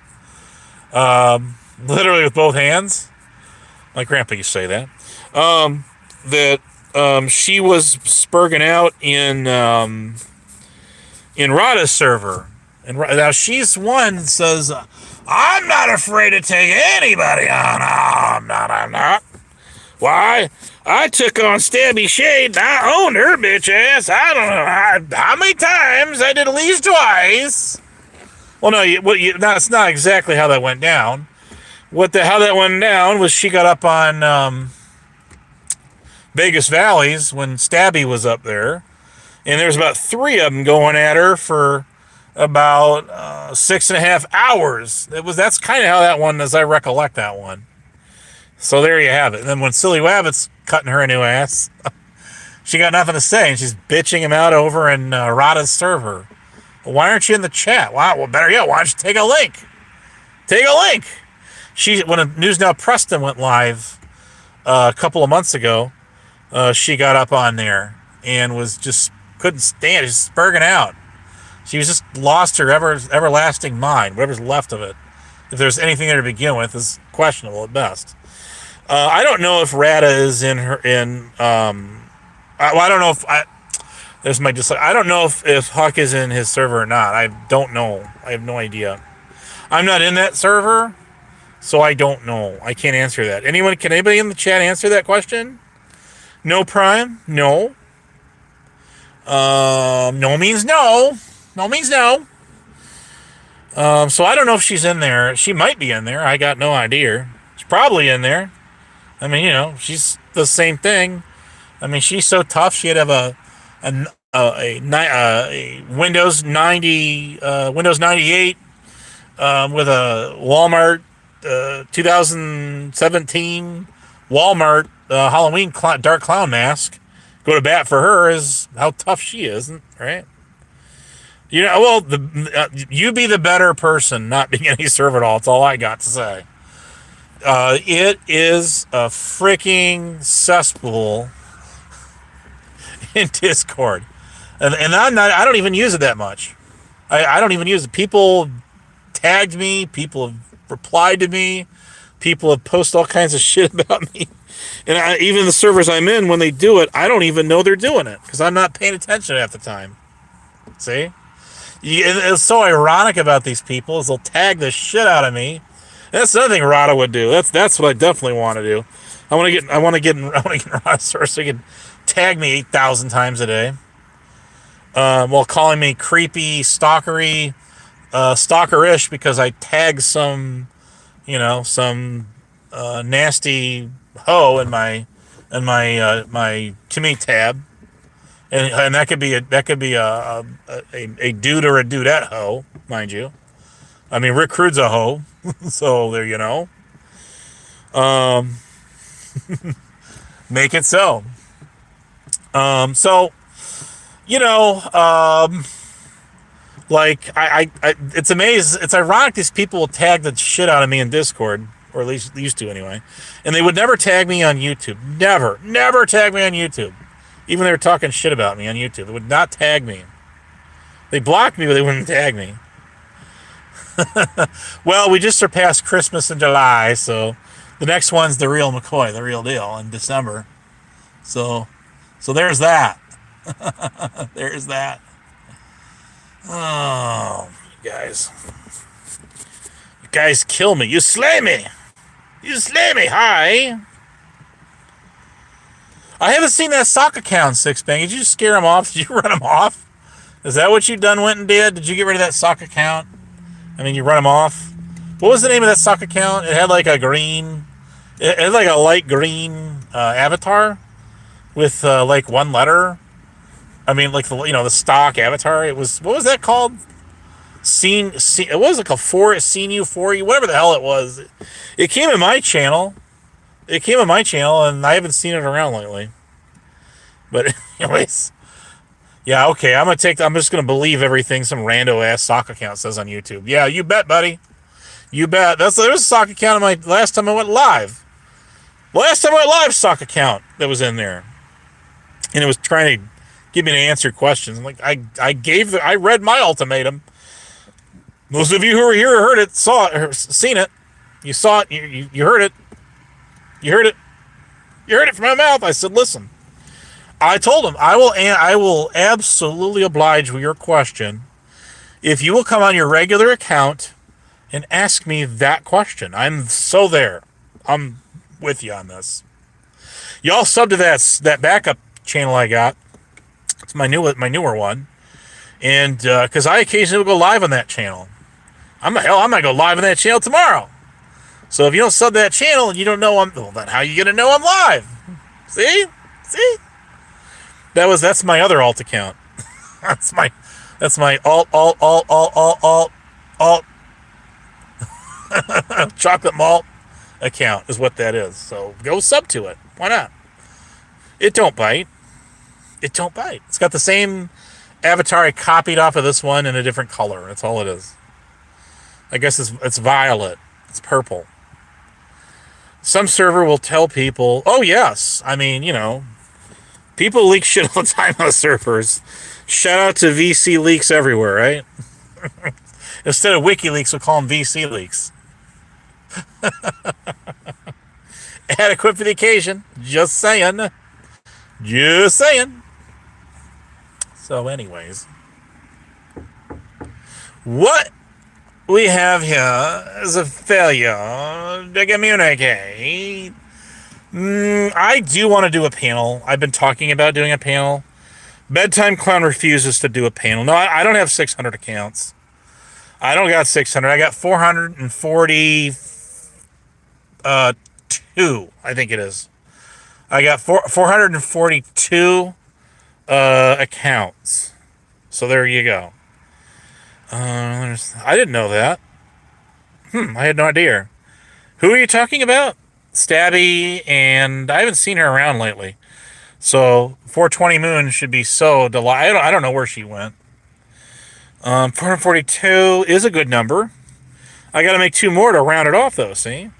literally with both hands. My grandpa used to say that. She was spurging out in Rada's server, and now she's one that says, "I'm not afraid to take anybody on. Oh, I'm not. Why? I took on Stabby Shade and I owned her bitch ass. I don't know how many times. I did at least twice." Well, no, that's not exactly how that went down. How that went down was she got up on Vegas Valleys when Stabby was up there, and there was about 3 of them going at her for about 6.5 hours. That's kind of how that one, as I recollect that one. So there you have it. And then when Silly Wabbit's cutting her a new ass, she got nothing to say, and she's bitching him out over in Rada's server. Well, why aren't you in the chat? Well, better yet, why don't you take a link? When News Now Preston went live a couple of months ago, she got up on there and couldn't stand it. She's spurging out. She was just lost her everlasting mind. Whatever's left of it, if there's anything there to begin with, is questionable at best. I don't know if Rada is in her I don't know if there's my dislike. I don't know if Huck is in his server or not. I don't know. I have no idea. I'm not in that server, so I don't know. I can't answer that. Can anybody in the chat answer that question? No Prime? No. No means no. No means no. So I don't know if she's in there. She might be in there. I got no idea. She's probably in there. I mean, she's the same thing. I mean, she's so tough. She'd have a Windows 98 with a Walmart 2017 Walmart Halloween dark clown mask. Go to bat for her is how tough she is, right? You be the better person, not being any server at all. That's all I got to say. It is a freaking cesspool in Discord. And I don't even use it that much. I don't even use it. People tagged me. People have replied to me. People have posted all kinds of shit about me. And even the servers I'm in, when they do it, I don't even know they're doing it because I'm not paying attention at the time. See? It's so ironic about these people is they'll tag the shit out of me. That's another thing Rada would do. That's what I definitely want to do. I want to get in Rada's server so he can tag me 8,000 times a day. While calling me creepy, stalkerish because I tag some nasty hoe in my to me tab, and that could be a dude or a dudette hoe, mind you. I mean, Rick Rude's a hoe, so there you know. Make it so. Like it's amazing. It's ironic these people will tag the shit out of me in Discord, or at least used to anyway, and they would never tag me on YouTube. Never tag me on YouTube. Even they were talking shit about me on YouTube, they would not tag me. They blocked me, but they wouldn't tag me. Well, we just surpassed Christmas in July, so the next one's the real McCoy, the real deal, in December. So there's that. There's that. Oh, you guys kill me. You slay me. Hi. I haven't seen that sock account, Sixbang. Did you scare him off? Did you run him off? Is that what you went and did? Did you get rid of that sock account? I mean, you run him off. What was the name of that sock account? It had like a light green avatar with like one letter. I mean, like the stock avatar. It was, what was that called? It was like Seen You For You, whatever the hell it was. It came in my channel. And I haven't seen it around lately. But anyways, yeah, okay. I'm just gonna believe everything some rando ass sock account says on YouTube. Yeah, you bet, buddy. You bet. There was a sock account on my last time I went live. Sock account that was in there, and it was trying to give me to answer questions. I'm like, I read my ultimatum. Most of you who were here heard it, saw it, or seen it. You saw it. You heard it. You heard it. You heard it from my mouth. I said, listen. I told him I will absolutely oblige with your question if you will come on your regular account and ask me that question. I'm so there. I'm with you on this. Y'all sub to that backup channel I got. It's my newer one, and because I occasionally will go live on that channel. I might go live on that channel tomorrow. So if you don't sub that channel and you don't know then how you gonna know I'm live? See? That's my other alt account. that's my alt chocolate malt account is what that is. So go sub to it. Why not? It don't bite. It's got the same avatar I copied off of this one in a different color. That's all it is. I guess it's violet. It's purple. Some server will tell people, oh yes, I mean, people leak shit all the time on servers. Shout out to VC leaks everywhere, right? Instead of WikiLeaks, we'll call them VC leaks. Adequate for the occasion. Just saying. So anyways, what we have here is a failure to communicate. I do want to do a panel. I've been talking about doing a panel. Bedtime Clown refuses to do a panel. No, I don't have 600 accounts. I don't got 600. I got 442, I think it is. I got 442 accounts. So there you go. I didn't know that. I had no idea. Who are you talking about? Stabby, and I haven't seen her around lately. So 420 Moon should be so delighted. I don't know where she went. 442 is a good number. I got to make 2 more to round it off, though. See,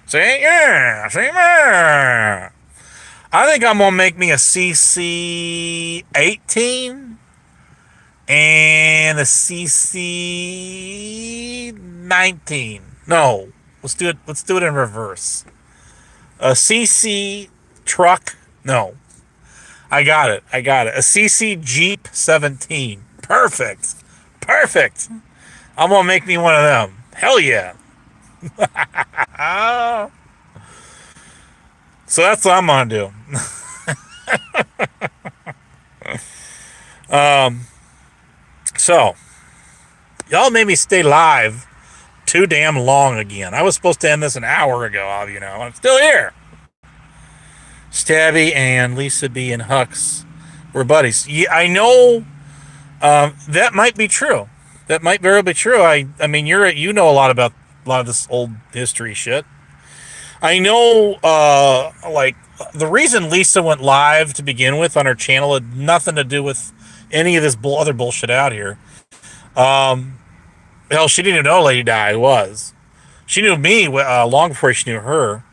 See? Yeah. See? Yeah. I think I'm going to make me a CC 18 and a CC 19. No, let's do it. Let's do it in reverse. A CC truck. No, I got it. I got it. A CC Jeep 17. Perfect. Perfect. I'm going to make me one of them. Hell yeah. So that's what I'm going to do. So, y'all made me stay live too damn long again. I was supposed to end this an hour ago, I'm still here. Stabby and Lisa B and Hux were buddies. Yeah, I know that might be true. That might very be true. I mean, you know a lot about a lot of this old history shit. I know, like, the reason Lisa went live to begin with on her channel had nothing to do with any of this other bullshit out here. Hell, she didn't even know Lady Di was. She knew me long before she knew her.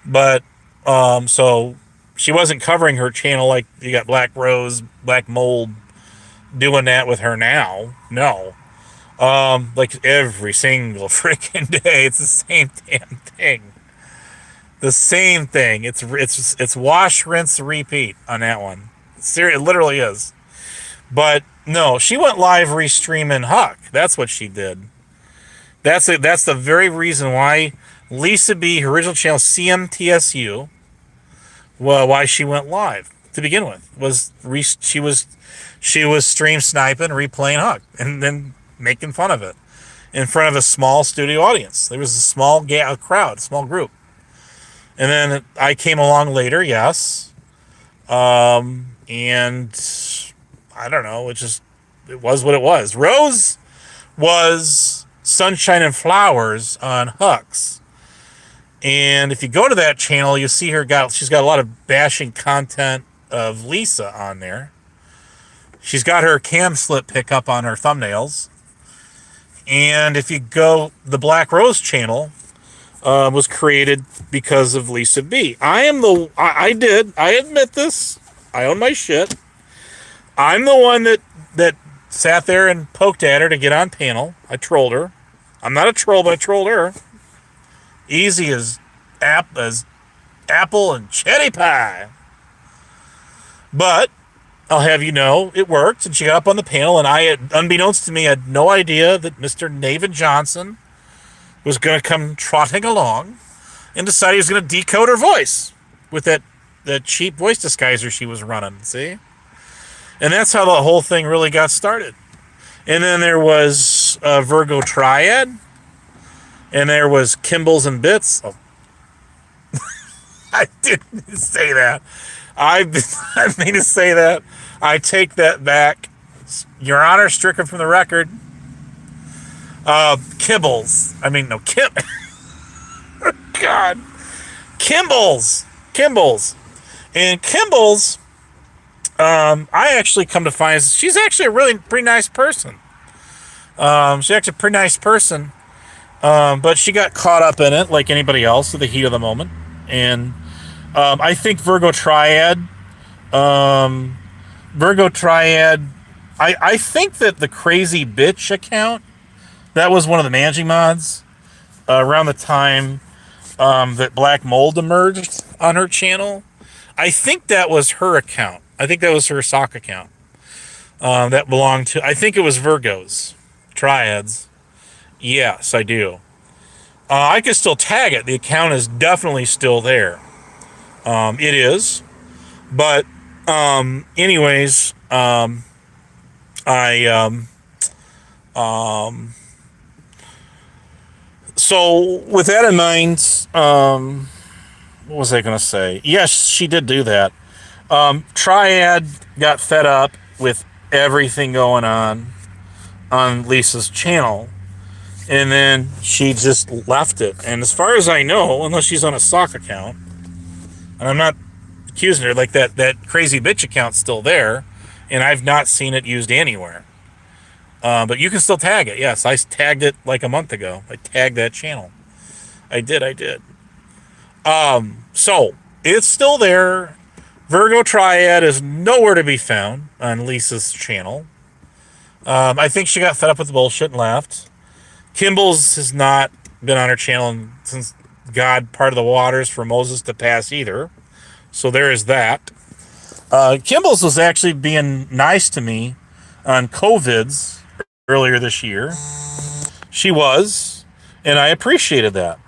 But, so she wasn't covering her channel like you got Black Rose, Black Mold doing that with her now. No. Like every single freaking day, it's the same damn thing. The same thing. It's wash, rinse, repeat on that one. It literally is. But no, she went live restreaming Huck. That's what she did. That's the very reason why Lisa B, her original channel CMTSU, well, why she went live to begin with she was stream sniping, replaying Huck, and then making fun of it in front of a small studio audience. There was a small crowd, small group. And then I came along later, yes. And I don't know, it was what it was. Rose was Sunshine and Flowers on Hux. And if you go to that channel, you see she's got a lot of bashing content of Lisa on there. She's got her cam slip pickup on her thumbnails. And if you go, the Black Rose channel was created because of Lisa B. I admit this. I own my shit. I'm the one that sat there and poked at her to get on panel. I trolled her. I'm not a troll, but I trolled her. Easy as apple and cherry pie. But I'll have you know, it worked, and she got up on the panel, and unbeknownst to me, had no idea that Mr. Navin Johnson was going to come trotting along and decided he was going to decode her voice with that cheap voice disguiser she was running, see? And that's how the whole thing really got started. And then there was Virgo Triad, and there was Kimbles and Bits. Oh. I didn't say that. I mean to say that. I take that back. Your Honor, stricken from the record. Kibbles. I mean, no, God. Kimbles. And Kimbles, I actually come to find she's actually a really pretty nice person. She's actually a pretty nice person. But she got caught up in it like anybody else with the heat of the moment. And I think Virgo Triad, I think that the Crazy Bitch account, that was one of the managing mods around the time that Black Mold emerged on her channel. I think that was her account. I think that was her sock account that belonged to, I think it was Virgo's Triads. Yes, I do. I could still tag it. The account is definitely still there. It is. But anyways, so with that in mind, what was I going to say? Yes, she did do that. Triad got fed up with everything going on Lisa's channel, and then she just left it. And as far as I know, unless she's on a sock account, and I'm not accusing her, like that Crazy Bitch account's still there, and I've not seen it used anywhere. But you can still tag it. Yes, I tagged it like a month ago. I tagged that channel. I did. So it's still there. Virgo Triad is nowhere to be found on Lisa's channel. I think she got fed up with the bullshit and left. Kimball's has not been on her channel since God parted the waters for Moses to pass either. So there is that. Kimball's was actually being nice to me on COVIDs earlier this year. She was, and I appreciated that.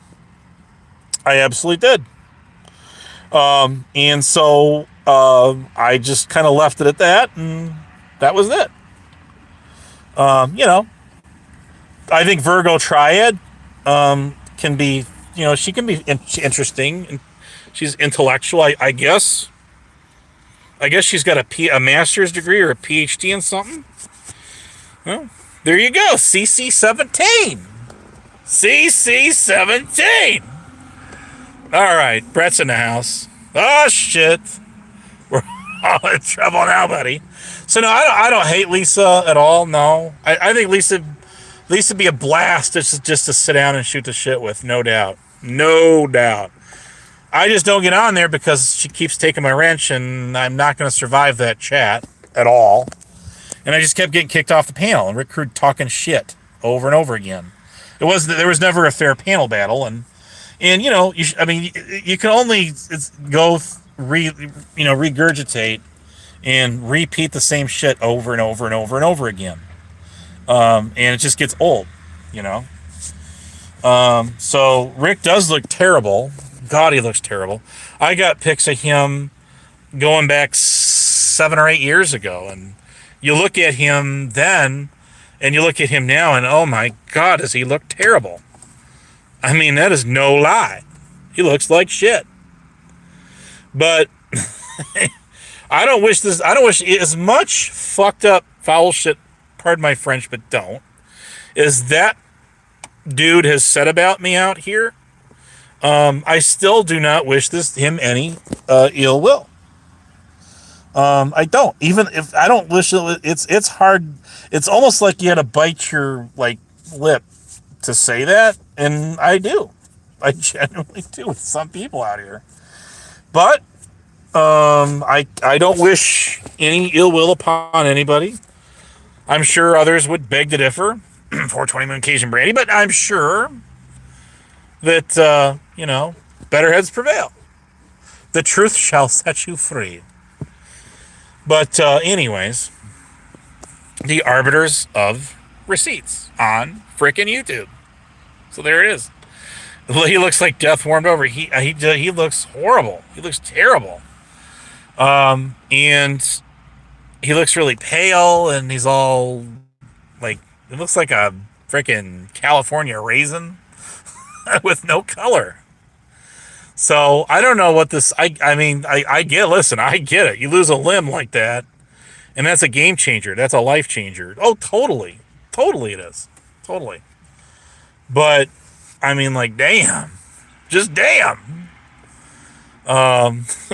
I absolutely did. And so I just kind of left it at that, and that was it. I think Virgo Triad can be, she can be interesting. She's intellectual, I guess. I guess she's got a master's degree or a PhD in something. Well, there you go. CC17. CC17. All right, Brett's in the house. Oh, shit. We're all in trouble now, buddy. So, no, I don't hate Lisa at all, no. I think Lisa'd be a blast just to sit down and shoot the shit with, no doubt. No doubt. I just don't get on there because she keeps taking my wrench, and I'm not going to survive that chat at all. And I just kept getting kicked off the panel, and Rick Crude talking shit over and over again. There was never a fair panel battle, and you can only regurgitate and repeat the same shit over and over and over and over again, and it just gets old, So Rick does look terrible. God, he looks terrible. I got pics of him going back 7 or 8 years ago, and you look at him then, and you look at him now, and oh my God, does he look terrible? I mean, that is no lie. He looks like shit. But I don't wish as much fucked up foul shit, pardon my French, but don't, as that dude has said about me out here. I still do not wish him any ill will. I don't. Even if I don't wish it's hard. It's almost like you had to bite your lip to say that, and I do. I genuinely do with some people out here. But I don't wish any ill will upon anybody. I'm sure others would beg to differ. 420 Moon Cajun Brandy, but I'm sure that better heads prevail. The truth shall set you free. But anyways, the arbiters of receipts on frickin' YouTube. So there it is. He looks like death warmed over. He looks horrible. He looks terrible. And he looks really pale, and he's all it looks like a frickin' California raisin with no color. So I don't know what this. I get. Listen, I get it. You lose a limb like that, and that's a game changer. That's a life changer. Oh, totally, it is, totally. But I mean, damn, just damn. That's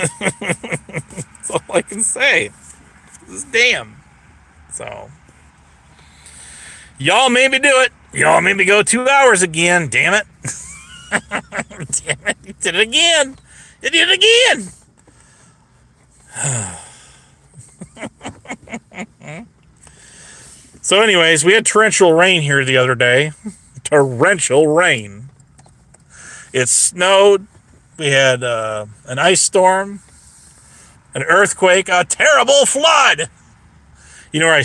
all I can say. Just damn. So y'all made me do it. Y'all made me go 2 hours again. Damn it. Damn it. You did it again. You did it again. So anyways, we had torrential rain here the other day. Torrential rain. It snowed. We had an ice storm, an earthquake, a terrible flood. You know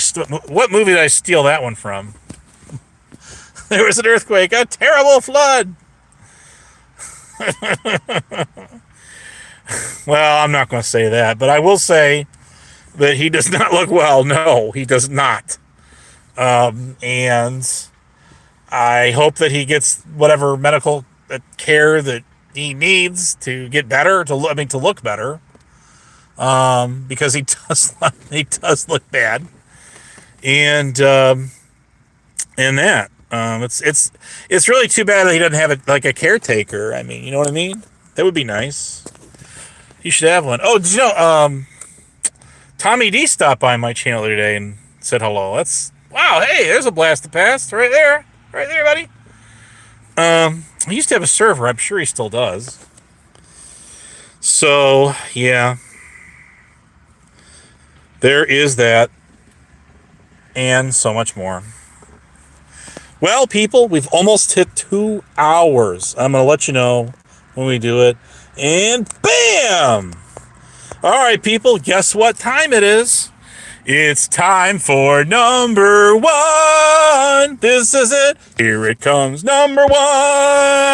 what movie did I steal that one from? There was an earthquake, a terrible flood. Well, I'm not going to say that, but I will say that he does not look well. No, he does not. And I hope that he gets whatever medical care that he needs to get better, to look better. Because he does look bad. And that. It's really too bad that he doesn't have a caretaker. I mean, you know what I mean? That would be nice. He should have one. Oh, did you know, Tommy D stopped by my channel the other day and said hello. Wow, hey, there's a blast to pass right there. Right there, buddy. He used to have a server. I'm sure he still does. So, yeah, there is that and so much more. Well, people, we've almost hit 2 hours. I'm going to let you know when we do it. And bam! All right, people, guess what time it is? It's time for number one. This is it. Here it comes, number one.